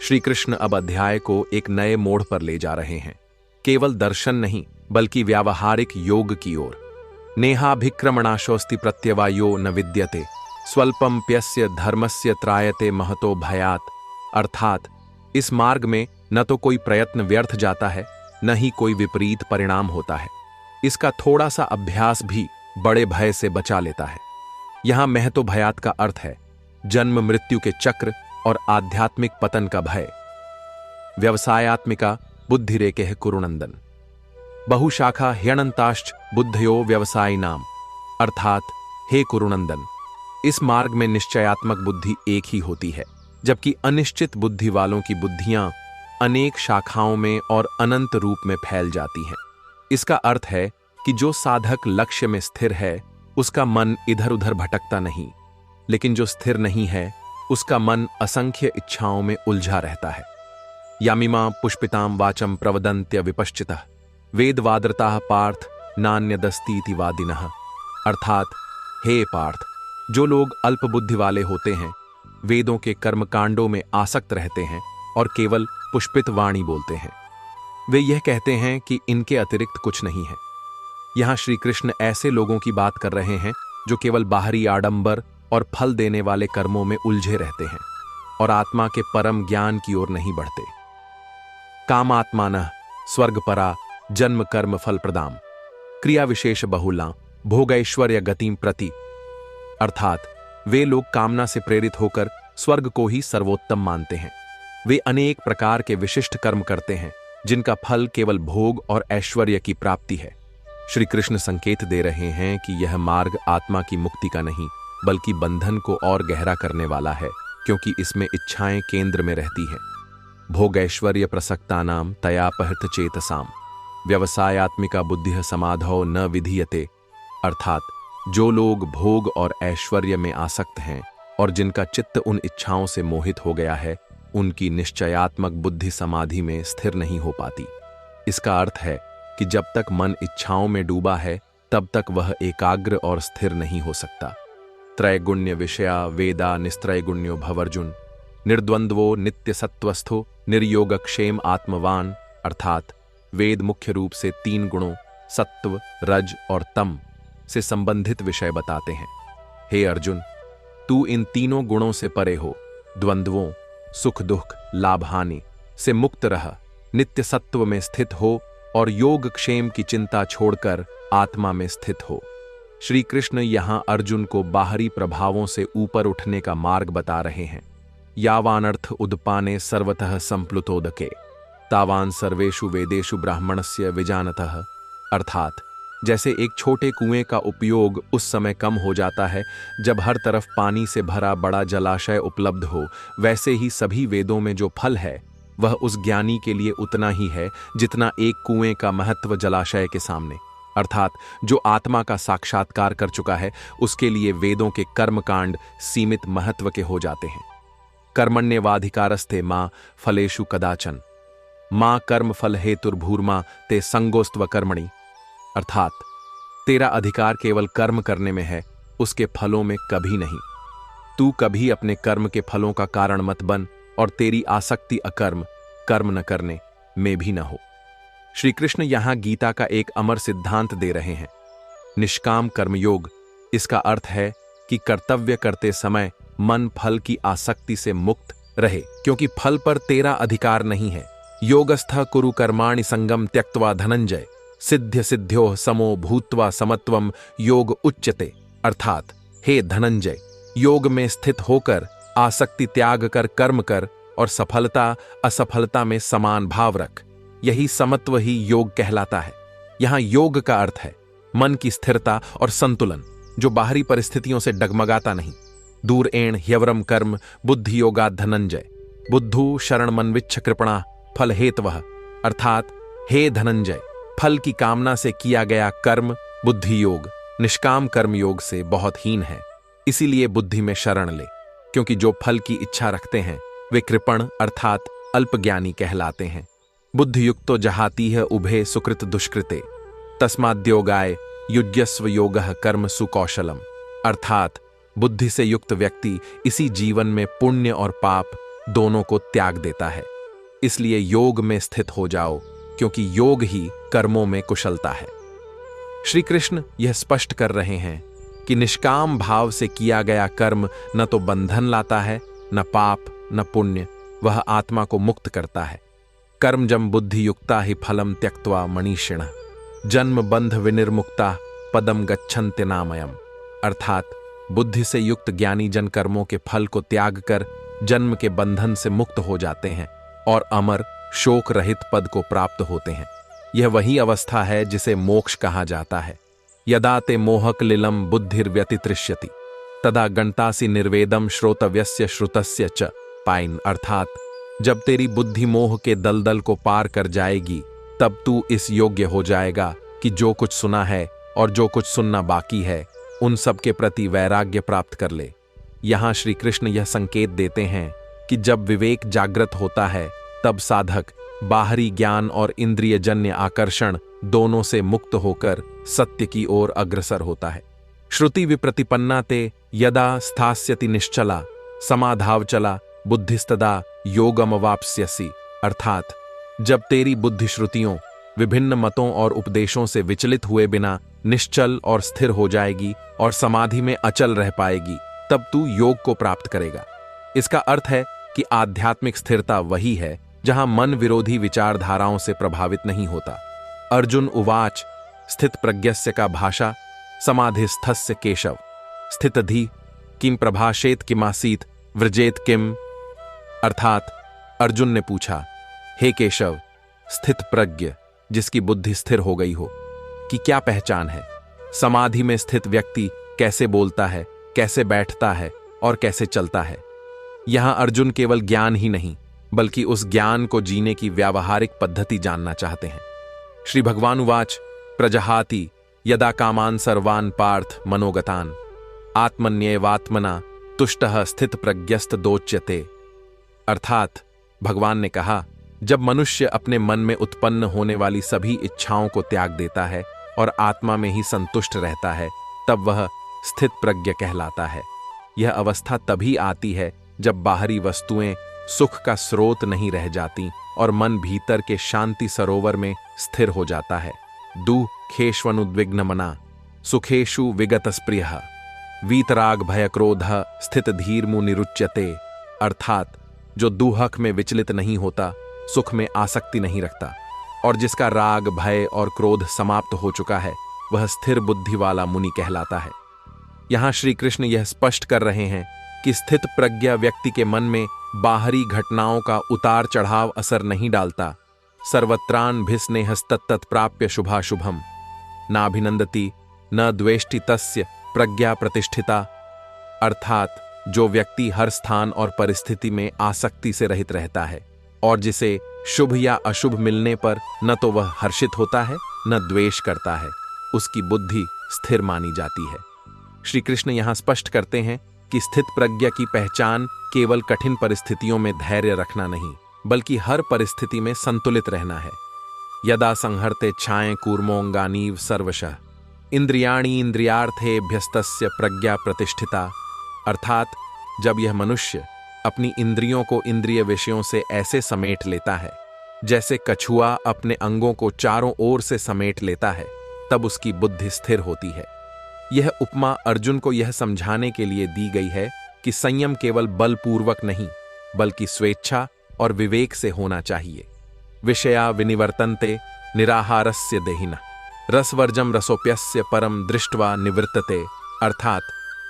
श्री कृष्ण अब अध्याय को एक नए मोड़ पर ले जा रहे हैं। केवल दर्शन नहीं बल्कि व्यावहारिक योग की ओर। नेहाभिक्रमणाशोस्ति प्रत्यवायो न विद्यते स्वल्पम प्यस्य धर्मस्य त्रायते महतो भयात। अर्थात इस मार्ग में न तो कोई प्रयत्न व्यर्थ जाता है न ही कोई विपरीत परिणाम होता है। इसका थोड़ा सा अभ्यास भी बड़े भय से बचा लेता है। यहां महतो भयात का अर्थ है जन्म मृत्यु के चक्र और आध्यात्मिक पतन का भय। व्यवसायात्मिका बुद्धिरेकेह कुरुनंदन बहुशाखा ह्यनंताश्च बुद्धयो व्यवसायी नाम। अर्थात हे कुरुनंदन, इस मार्ग में निश्चयात्मक बुद्धि एक ही होती है, जबकि अनिश्चित बुद्धि वालों की बुद्धियां अनेक शाखाओं में और अनंत रूप में फैल जाती हैं। इसका अर्थ है कि जो साधक लक्ष्य में स्थिर है उसका मन इधर उधर भटकता नहीं, लेकिन जो स्थिर नहीं है उसका मन असंख्य इच्छाओं में उलझा रहता है। यामिमा पुष्पितां वाचम प्रवदन्त्य विपश्चितः वेदवादरताः पार्थ नान्यदस्तीति वादिनः। अर्थात हे पार्थ, जो लोग अल्प बुद्धि वाले होते हैं वेदों के कर्मकांडों में आसक्त रहते हैं और केवल पुष्पित वाणी बोलते हैं, वे यह कहते हैं कि इनके अतिरिक्त कुछ नहीं है। यहां श्री कृष्ण ऐसे लोगों की बात कर रहे हैं जो केवल बाहरी आडंबर और फल देने वाले कर्मों में उलझे रहते हैं और आत्मा के परम ज्ञान की ओर नहीं बढ़ते। कामात्मानः स्वर्गपरा जन्म कर्म फल प्रदाम क्रिया विशेष बहुला भोगैश्वर्य गतिम प्रति। अर्थात वे लोग कामना से प्रेरित होकर स्वर्ग को ही सर्वोत्तम मानते हैं। वे अनेक प्रकार के विशिष्ट कर्म करते हैं जिनका फल केवल भोग और ऐश्वर्य की प्राप्ति है। श्री कृष्ण संकेत दे रहे हैं कि यह मार्ग आत्मा की मुक्ति का नहीं बल्कि बंधन को और गहरा करने वाला है, क्योंकि इसमें इच्छाएं केंद्र में रहती हैं। भोगैश्वर्य प्रसक्तानाम तयापहृत चेतसाम व्यवसायात्मिका बुद्धि समाधौ न विधीयते, अर्थात जो लोग भोग और ऐश्वर्य में आसक्त हैं और जिनका चित्त उन इच्छाओं से मोहित हो गया है, उनकी निश्चयात्मक बुद्धि समाधि में स्थिर नहीं हो पाती। इसका अर्थ है कि जब तक मन इच्छाओं में डूबा है तब तक वह एकाग्र और स्थिर नहीं हो सकता। त्रैगुण्य विषया वेदा निस्त्रैगुण्यो भवर्जुन निर्द्वंद्वो नित्य सत्वस्थो निर्योगक्षेम आत्मवान, अर्थात वेद मुख्य रूप से 3 गुणों सत्व, रज और तम से संबंधित विषय बताते हैं। हे अर्जुन, तू इन तीनों गुणों से परे हो, द्वंद्वों सुख दुख लाभ हानि से मुक्त रह, नित्य सत्व में स्थित हो और योग क्षेम की चिंता छोड़कर आत्मा में स्थित हो। श्री कृष्ण यहां अर्जुन को बाहरी प्रभावों से ऊपर उठने का मार्ग बता रहे हैं। यावानर्थ उद्पाने सर्वतः संप्लुतोदके तावान सर्वेषु वेदेषु ब्राह्मणस्य विजानतः, अर्थात जैसे एक छोटे कुएं का उपयोग उस समय कम हो जाता है जब हर तरफ पानी से भरा बड़ा जलाशय उपलब्ध हो, वैसे ही सभी वेदों में जो फल है वह उस ज्ञानी के लिए उतना ही है जितना एक कुएं का महत्व जलाशय के सामने, अर्थात जो आत्मा का साक्षात्कार कर चुका है उसके लिए वेदों के कर्मकांड सीमित महत्व के हो जाते हैं। कर्मण्येवाधिकारस्ते मां फलेषु कदाचन मां कर्म फल हेतुर्भूर्मा ते संगोस्त्व कर्मणि, अर्थात तेरा अधिकार केवल कर्म करने में है, उसके फलों में कभी नहीं। तू कभी अपने कर्म के फलों का कारण मत बन और तेरी आसक्ति अकर्म कर्म न करने में भी न हो। श्री कृष्ण यहां गीता का एक अमर सिद्धांत दे रहे हैं, निष्काम कर्मयोग। इसका अर्थ है कि कर्तव्य करते समय मन फल की आसक्ति से मुक्त रहे, क्योंकि फल पर तेरा अधिकार नहीं है। योगस्थ कुरु कर्माणि संगम त्यक्त्वा धनंजय सिद्ध्य सिद्ध्यो समो भूत्वा समत्वम योग उच्यते, अर्थात हे धनंजय, योग में स्थित होकर आसक्ति त्याग कर कर्म कर और सफलता असफलता में समान भाव रख, यही समत्व ही योग कहलाता है। यहां योग का अर्थ है मन की स्थिरता और संतुलन, जो बाहरी परिस्थितियों से डगमगाता नहीं। दूर एण ह्यवरम कर्म बुद्धि योगात् धनंजय बुद्धू शरण मनविच्छ कृपणा फल हेतवः, अर्थात हे धनंजय, फल की कामना से किया गया कर्म बुद्धि योग निष्काम कर्म योग से बहुत हीन है, इसीलिए बुद्धि में शरण ले, क्योंकि जो फल की इच्छा रखते हैं वे कृपण अर्थात अल्पज्ञानी कहलाते हैं। बुद्धि युक्तो जहातीह उभे सुकृत दुष्कृते तस्माद्योगाय युज्यस्व योगः कर्म सुकौशलम, अर्थात बुद्धि से युक्त व्यक्ति इसी जीवन में पुण्य और पाप दोनों को त्याग देता है। इसलिए योग में स्थित हो जाओ, क्योंकि योग ही कर्मों में कुशलता है। श्री कृष्ण यह स्पष्ट कर रहे हैं कि निष्काम भाव से किया गया कर्म न तो बंधन लाता है, न पाप न पुण्य, वह आत्मा को मुक्त करता है। कर्मजम बुद्धि युक्ता ही फलम त्यक्त्वा मनीषिण जन्म बंध विनिर्मुक्ता पदम गच्छन्ति नामयम, अर्थात बुद्धि से युक्त ज्ञानी जन कर्मों के फल को त्याग कर जन्म के बंधन से मुक्त हो जाते हैं और अमर शोक रहित पद को प्राप्त होते हैं। यह वही अवस्था है जिसे मोक्ष कहा जाता है। यदा ते मोहकलिलम बुद्धिर्व्यतितृष्यति तदा गणतासि निर्वेदम श्रोतव्यस्य श्रुतस्य च पाइन, अर्थात जब तेरी बुद्धि मोह के दलदल को पार कर जाएगी तब तू इस योग्य हो जाएगा कि जो कुछ सुना है और जो कुछ सुनना बाकी है उन सब के प्रति वैराग्य प्राप्त कर ले। यहां श्री कृष्ण यह संकेत देते हैं कि जब विवेक जागृत होता है तब साधक बाहरी ज्ञान और इंद्रियजन्य आकर्षण दोनों से मुक्त होकर सत्य की ओर अग्रसर होता है। श्रुति विप्रतिपन्ना ते यदा स्थास्यति निश्चला समाधावचला बुद्धिस्तदा योगमवाप्स्यसि, अर्थात जब तेरी बुद्धि श्रुतियों विभिन्न मतों और उपदेशों से विचलित हुए बिना निश्चल और स्थिर हो जाएगी और समाधि में अचल रह पाएगी, तब तू योग को प्राप्त करेगा। इसका अर्थ है कि आध्यात्मिक स्थिरता वही है जहां मन विरोधी विचारधाराओं से प्रभावित नहीं होता। अर्जुन उवाच स्थित प्रज्ञस्य का भाषा समाधिस्थस्य केशव स्थितधि किम प्रभाषेत किमासीत व्रजेत किम, अर्थात अर्जुन ने पूछा, हे केशव, स्थित प्रज्ञ जिसकी बुद्धि स्थिर हो गई हो, कि क्या पहचान है। समाधि में स्थित व्यक्ति कैसे बोलता है, कैसे बैठता है और कैसे चलता है। यहां अर्जुन केवल ज्ञान ही नहीं बल्कि उस ज्ञान को जीने की व्यावहारिक पद्धति जानना चाहते हैं। श्री भगवान उवाच प्रजहाति यदा कामान सर्वान पार्थ मनोगतान आत्मन्येवात्मना तुष्टः स्थित प्रज्ञस्त दोच्यते। अर्थात भगवान ने कहा, जब मनुष्य अपने मन में उत्पन्न होने वाली सभी इच्छाओं को त्याग देता है और आत्मा में ही संतुष्ट रहता है, तब वह स्थित प्रज्ञ कहलाता है। यह अवस्था तभी आती है जब बाहरी वस्तुएं सुख का स्रोत नहीं रह जाती और मन भीतर के शांति सरोवर में स्थिर हो जाता है। दुःखेष्वनुद्विग्न मना सुखेषु विगत स्प्रियः वीतराग भय क्रोध स्थित धीर मुनिरुच्यते। अर्थात जो दुहक में विचलित नहीं होता, सुख में आसक्ति नहीं रखता और जिसका राग भय और क्रोध समाप्त हो चुका है, वह स्थिर बुद्धि वाला मुनि कहलाता है। यहां श्री कृष्ण यह स्पष्ट कर रहे हैं कि स्थित प्रज्ञा व्यक्ति के मन में बाहरी घटनाओं का उतार चढ़ाव असर नहीं डालता। सर्वत्रान भिस्नेहस्तत्तत् प्राप्य शुभाशुभम नाभिनंदति न द्वेष्टि तस्य प्रज्ञा प्रतिष्ठिता। अर्थात जो व्यक्ति हर स्थान और परिस्थिति में आसक्ति से रहित रहता है और जिसे शुभ या अशुभ मिलने पर न तो वह हर्षित होता है न द्वेष करता है, उसकी बुद्धि स्थिर मानी जाती है। श्री कृष्ण यहां स्पष्ट करते हैं कि स्थित प्रज्ञा की पहचान केवल कठिन परिस्थितियों में धैर्य रखना नहीं बल्कि हर परिस्थिति में संतुलित रहना है। यदा संहर्ते छाएं कूर्मोंगानीव सर्वशः इंद्रियाणि इंद्रियार्थेभ्यस्तस्य प्रज्ञा प्रतिष्ठिता। अर्थात जब यह मनुष्य अपनी इंद्रियों को इंद्रिय विषयों से ऐसे समेट लेता है जैसे कछुआ अपने अंगों को चारों ओर से समेट लेता है, तब उसकी बुद्धि स्थिर होती है। यह उपमा अर्जुन को यह समझाने के लिए दी गई है कि संयम केवल बलपूर्वक नहीं बल्कि स्वेच्छा और विवेक से होना चाहिए। विषया विनिवर्तन्ते निराहारस्य देहिनः रसवर्जम रसोप्यस्य परम दृष्ट्वा निवृत्तते। अर्थात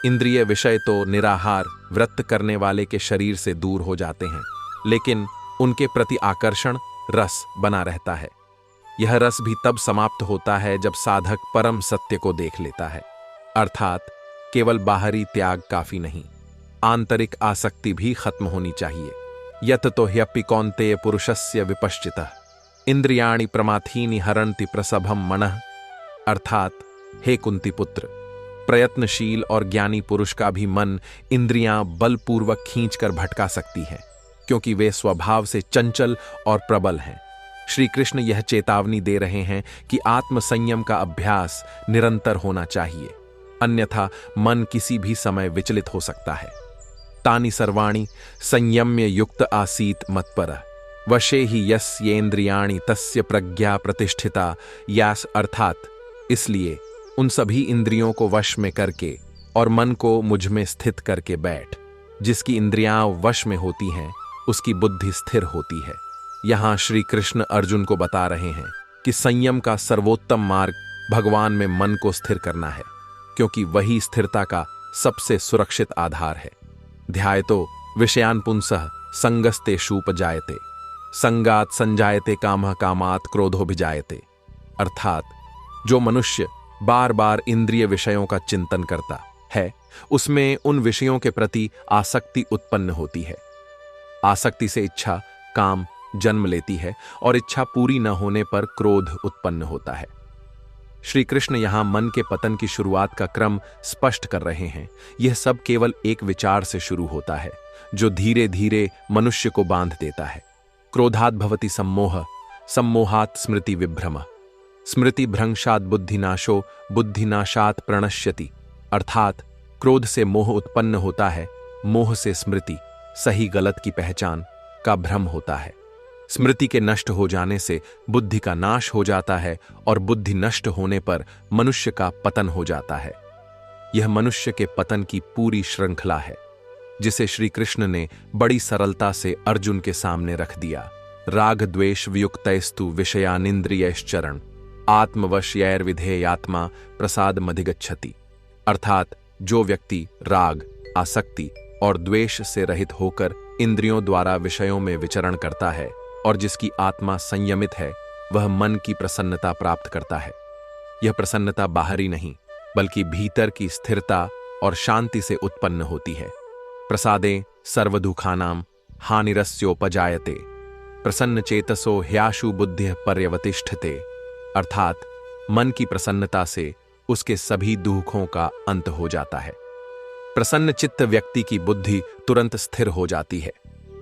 इंद्रिय विषय तो निराहार व्रत करने वाले के शरीर से दूर हो जाते हैं, लेकिन उनके प्रति आकर्षण रस बना रहता है। यह रस भी तब समाप्त होता है जब साधक परम सत्य को देख लेता है। अर्थात केवल बाहरी त्याग काफी नहीं, आंतरिक आसक्ति भी खत्म होनी चाहिए। यत तो ह्यपि कौन्तेय पुरुषस्य विपश्चितः इंद्रियाणि प्रमाथीनि हरन्ति प्रसभम मनः। अर्थात हे कुंती पुत्र, प्रयत्नशील और ज्ञानी पुरुष का भी मन इंद्रियां बलपूर्वक खींचकर भटका सकती हैं, क्योंकि वे स्वभाव से चंचल और प्रबल हैं। श्री कृष्ण यह चेतावनी दे रहे हैं कि आत्मसंयम का अभ्यास निरंतर होना चाहिए, अन्यथा मन किसी भी समय विचलित हो सकता है। तानि सर्वाणि संयम्य युक्त आसीत मत्परः वशे ही यस्येन्द्रियाणि तस्य प्रज्ञा प्रतिष्ठिता यास। अर्थात इसलिए उन सभी इंद्रियों को वश में करके और मन को मुझ में स्थित करके बैठ। जिसकी इंद्रियां वश में होती हैं उसकी बुद्धि स्थिर होती है। यहां श्री कृष्ण अर्जुन को बता रहे हैं कि संयम का सर्वोत्तम मार्ग भगवान में मन को स्थिर करना है, क्योंकि वही स्थिरता का सबसे सुरक्षित आधार है। ध्यायतो विषयान पुंसः संगस्तेषूपजायते संगात संजायते कामः कामात् क्रोधोभिजायते। अर्थात जो मनुष्य बार बार इंद्रिय विषयों का चिंतन करता है उसमें उन विषयों के प्रति आसक्ति उत्पन्न होती है। आसक्ति से इच्छा काम जन्म लेती है और इच्छा पूरी न होने पर क्रोध उत्पन्न होता है। श्री कृष्ण यहां मन के पतन की शुरुआत का क्रम स्पष्ट कर रहे हैं। यह सब केवल एक विचार से शुरू होता है जो धीरे धीरे मनुष्य को बांध देता है। क्रोधात् भवति सम्मोह सम्मोहात् स्मृति विभ्रम स्मृति भ्रंशात् बुद्धिनाशो बुद्धिनाशात् प्रणश्यति। अर्थात क्रोध से मोह उत्पन्न होता है, मोह से स्मृति सही गलत की पहचान का भ्रम होता है। स्मृति के नष्ट हो जाने से बुद्धि का नाश हो जाता है और बुद्धि नष्ट होने पर मनुष्य का पतन हो जाता है। यह मनुष्य के पतन की पूरी श्रृंखला है जिसे श्री कृष्ण ने बड़ी सरलता से अर्जुन के सामने रख दिया। राग द्वेष वियुक्तैस्तु विषयानिंद्रियैश्चरण आत्मवश्यैर्विधेयात्मा प्रसाद मधिगच्छति। अर्थात जो व्यक्ति राग आसक्ति और द्वेष से रहित होकर इंद्रियों द्वारा विषयों में विचरण करता है और जिसकी आत्मा संयमित है, वह मन की प्रसन्नता प्राप्त करता है। यह प्रसन्नता बाहरी नहीं बल्कि भीतर की स्थिरता और शांति से उत्पन्न होती है। प्रसादे सर्वदुखानां हानिरस्योपजायते प्रसन्न चेतसो ह्याशु बुद्धिः पर्यवतिष्ठते। अर्थात मन की प्रसन्नता से उसके सभी दुखों का अंत हो जाता है। प्रसन्न चित्त व्यक्ति की बुद्धि तुरंत स्थिर हो जाती है।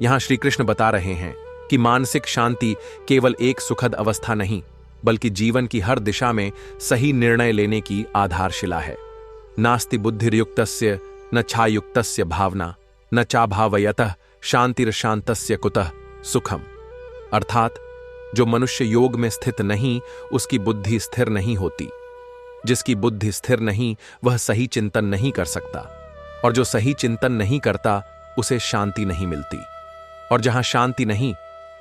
यहां श्री कृष्ण बता रहे हैं कि मानसिक शांति केवल एक सुखद अवस्था नहीं बल्कि जीवन की हर दिशा में सही निर्णय लेने की आधारशिला है। नास्ति बुद्धिर्युक्तस्य न छायुक्तस्य भावना न चाभावयतः शांतिर्शांतस्य कुतः सुखम। अर्थात जो मनुष्य योग में स्थित नहीं उसकी बुद्धि स्थिर नहीं होती। जिसकी बुद्धि स्थिर नहीं वह सही चिंतन नहीं कर सकता, और जो सही चिंतन नहीं करता उसे शांति नहीं मिलती, और जहां शांति नहीं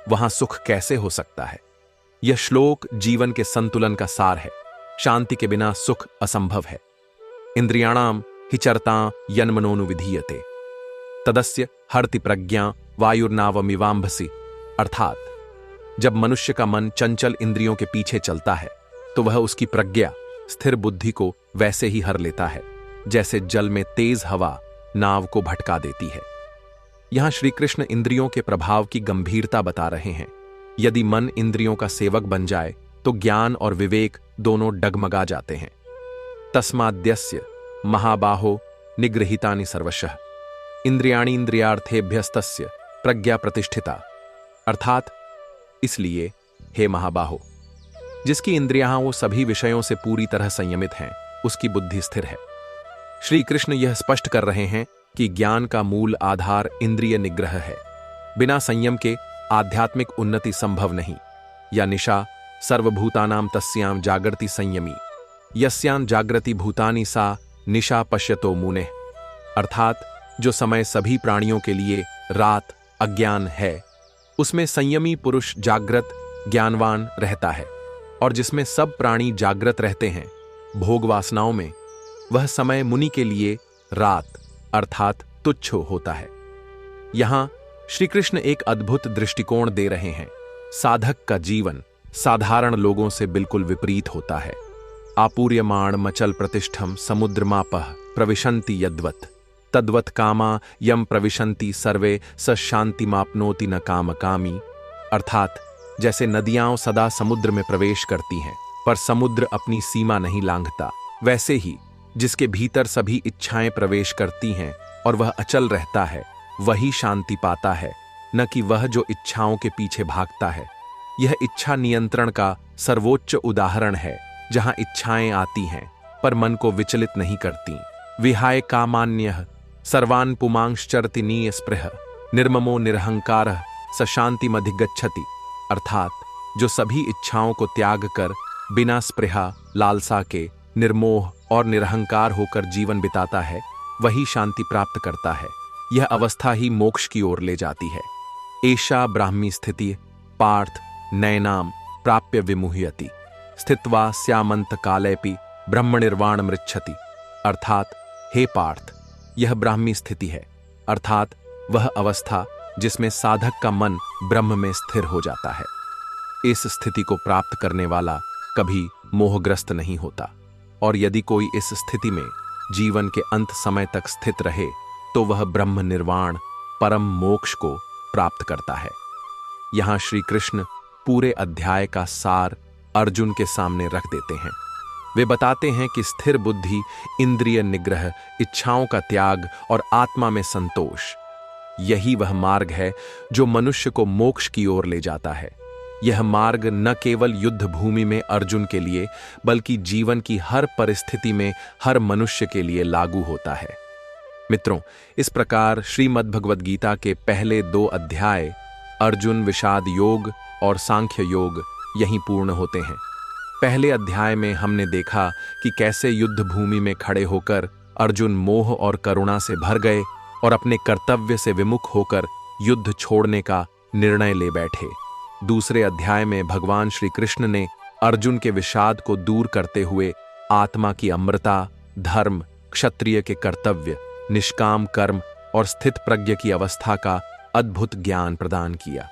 वहां सुख कैसे हो सकता है। यह श्लोक जीवन के संतुलन का सार है। शांति के बिना सुख असंभव है। इंद्रियाणाम हिचरता यन्मनोनुविधीयते तदस्य हरति प्रज्ञा वायुर्नावमिवाम्भसि। अर्थात जब मनुष्य का मन चंचल इंद्रियों के पीछे चलता है तो वह उसकी प्रज्ञा स्थिर बुद्धि को वैसे ही हर लेता है जैसे जल में तेज हवा नाव को भटका देती है। यहां श्री कृष्ण इंद्रियों के प्रभाव की गंभीरता बता रहे हैं। यदि मन इंद्रियों का सेवक बन जाए तो ज्ञान और विवेक दोनों डगमगा जाते हैं। तस्माद्यस्य महाबाहो निगृहीतानि सर्वशः इंद्रियाणि इंद्रियार्थेभ्यस्तस्य प्रज्ञा प्रतिष्ठिता। अर्थात इसलिए हे महाबाहो, जिसकी इंद्रियां वो सभी विषयों से पूरी तरह संयमित हैं उसकी बुद्धि स्थिर है। श्री कृष्ण यह स्पष्ट कर रहे हैं कि ज्ञान का मूल आधार इंद्रिय निग्रह है। बिना संयम के आध्यात्मिक उन्नति संभव नहीं। या निशा सर्वभूतानां तस्यां जागृति संयमी यस्यां जागृति भूतानि सा निशा पश्यतो मुने। अर्थात जो समय सभी प्राणियों के लिए रात अज्ञान है उसमें संयमी पुरुष जागृत ज्ञानवान रहता है, और जिसमें सब प्राणी जागृत रहते हैं भोग वासनाओं में, वह समय मुनि के लिए रात अर्थात तुच्छ होता है। यहां श्री कृष्ण एक अद्भुत दृष्टिकोण दे रहे हैं। साधक का जीवन साधारण लोगों से बिल्कुल विपरीत होता है। आपूर्यमाण मचल प्रतिष्ठम समुद्रमापः प्रविशन्ति यद्वत् तद्वत् कामा यम प्रविशन्ति सर्वे स शांतिमाप्नोति न कामकामी। अर्थात जैसे नदियां सदा समुद्र में प्रवेश करती हैं पर समुद्र अपनी सीमा नहीं लांघता, वैसे ही जिसके भीतर सभी इच्छाएं प्रवेश करती हैं और वह अचल रहता है वही शांति पाता है, न कि वह जो इच्छाओं के पीछे भागता है। यह इच्छा नियंत्रण का सर्वोच्च उदाहरण है, जहां इच्छाएं आती हैं पर मन को विचलित नहीं करती। विहाय कामान्यः सर्वान् पुमांश्चरति नीयस्पृह निर्ममो निरहंकारः स शान्तिमधिगच्छति। अर्थात जो सभी इच्छाओं को त्याग कर बिना स्पृहा लालसा के निर्मोह और निरहंकार होकर जीवन बिताता है वही शांति प्राप्त करता है। यह अवस्था ही मोक्ष की ओर ले जाती है। एषा ब्राह्मी स्थिति पार्थ नैनाम प्राप्य विमुह्यति स्थित्वा स्यामंत कालेपि ब्रह्मनिर्वाण मृच्छति। अर्थात हे पार्थ, यह ब्राह्मी स्थिति है, अर्थात वह अवस्था जिसमें साधक का मन ब्रह्म में स्थिर हो जाता है। इस स्थिति को प्राप्त करने वाला कभी मोहग्रस्त नहीं होता, और यदि कोई इस स्थिति में जीवन के अंत समय तक स्थित रहे तो वह ब्रह्म निर्वाण परम मोक्ष को प्राप्त करता है। यहां श्री कृष्ण पूरे अध्याय का सार अर्जुन के सामने रख देते हैं। वे बताते हैं कि स्थिर बुद्धि, इंद्रिय निग्रह, इच्छाओं का त्याग और आत्मा में संतोष, यही वह मार्ग है जो मनुष्य को मोक्ष की ओर ले जाता है। यह मार्ग न केवल युद्ध भूमि में अर्जुन के लिए बल्कि जीवन की हर परिस्थिति में हर मनुष्य के लिए लागू होता है। मित्रों, इस प्रकार श्रीमद् भगवद गीता के पहले 2 अध्याय अर्जुन विषाद योग और सांख्य योग यहीं पूर्ण होते हैं। पहले अध्याय में हमने देखा कि कैसे युद्ध भूमि में खड़े होकर अर्जुन मोह और करुणा से भर गए और अपने कर्तव्य से विमुख होकर युद्ध छोड़ने का निर्णय ले बैठे। दूसरे अध्याय में भगवान श्री कृष्ण ने अर्जुन के विषाद को दूर करते हुए आत्मा की अमृता, धर्म, क्षत्रिय के कर्तव्य, निष्काम कर्म और स्थित प्रज्ञ की अवस्था का अद्भुत ज्ञान प्रदान किया।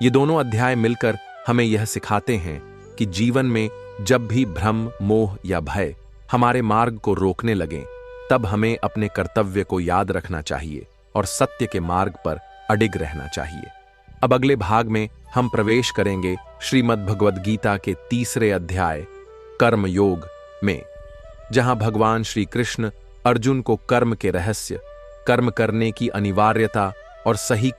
ये दोनों अध्याय मिलकर हमें यह सिखाते हैं कि जीवन में जब भी भ्रम, मोह या भय हमारे मार्ग को रोकने लगें, तब हमें अपने कर्तव्य को याद रखना चाहिए और सत्य के मार्ग पर अडिग रहना चाहिए। अब अगले भाग में हम प्रवेश करेंगे श्रीमद् भगवद गीता के 3 अध्याय कर्म योग में, जहां भगवान श्री कृष्ण अर्जुन को कर्म के रहस्य, कर्म करने की अनिवार्यता और सही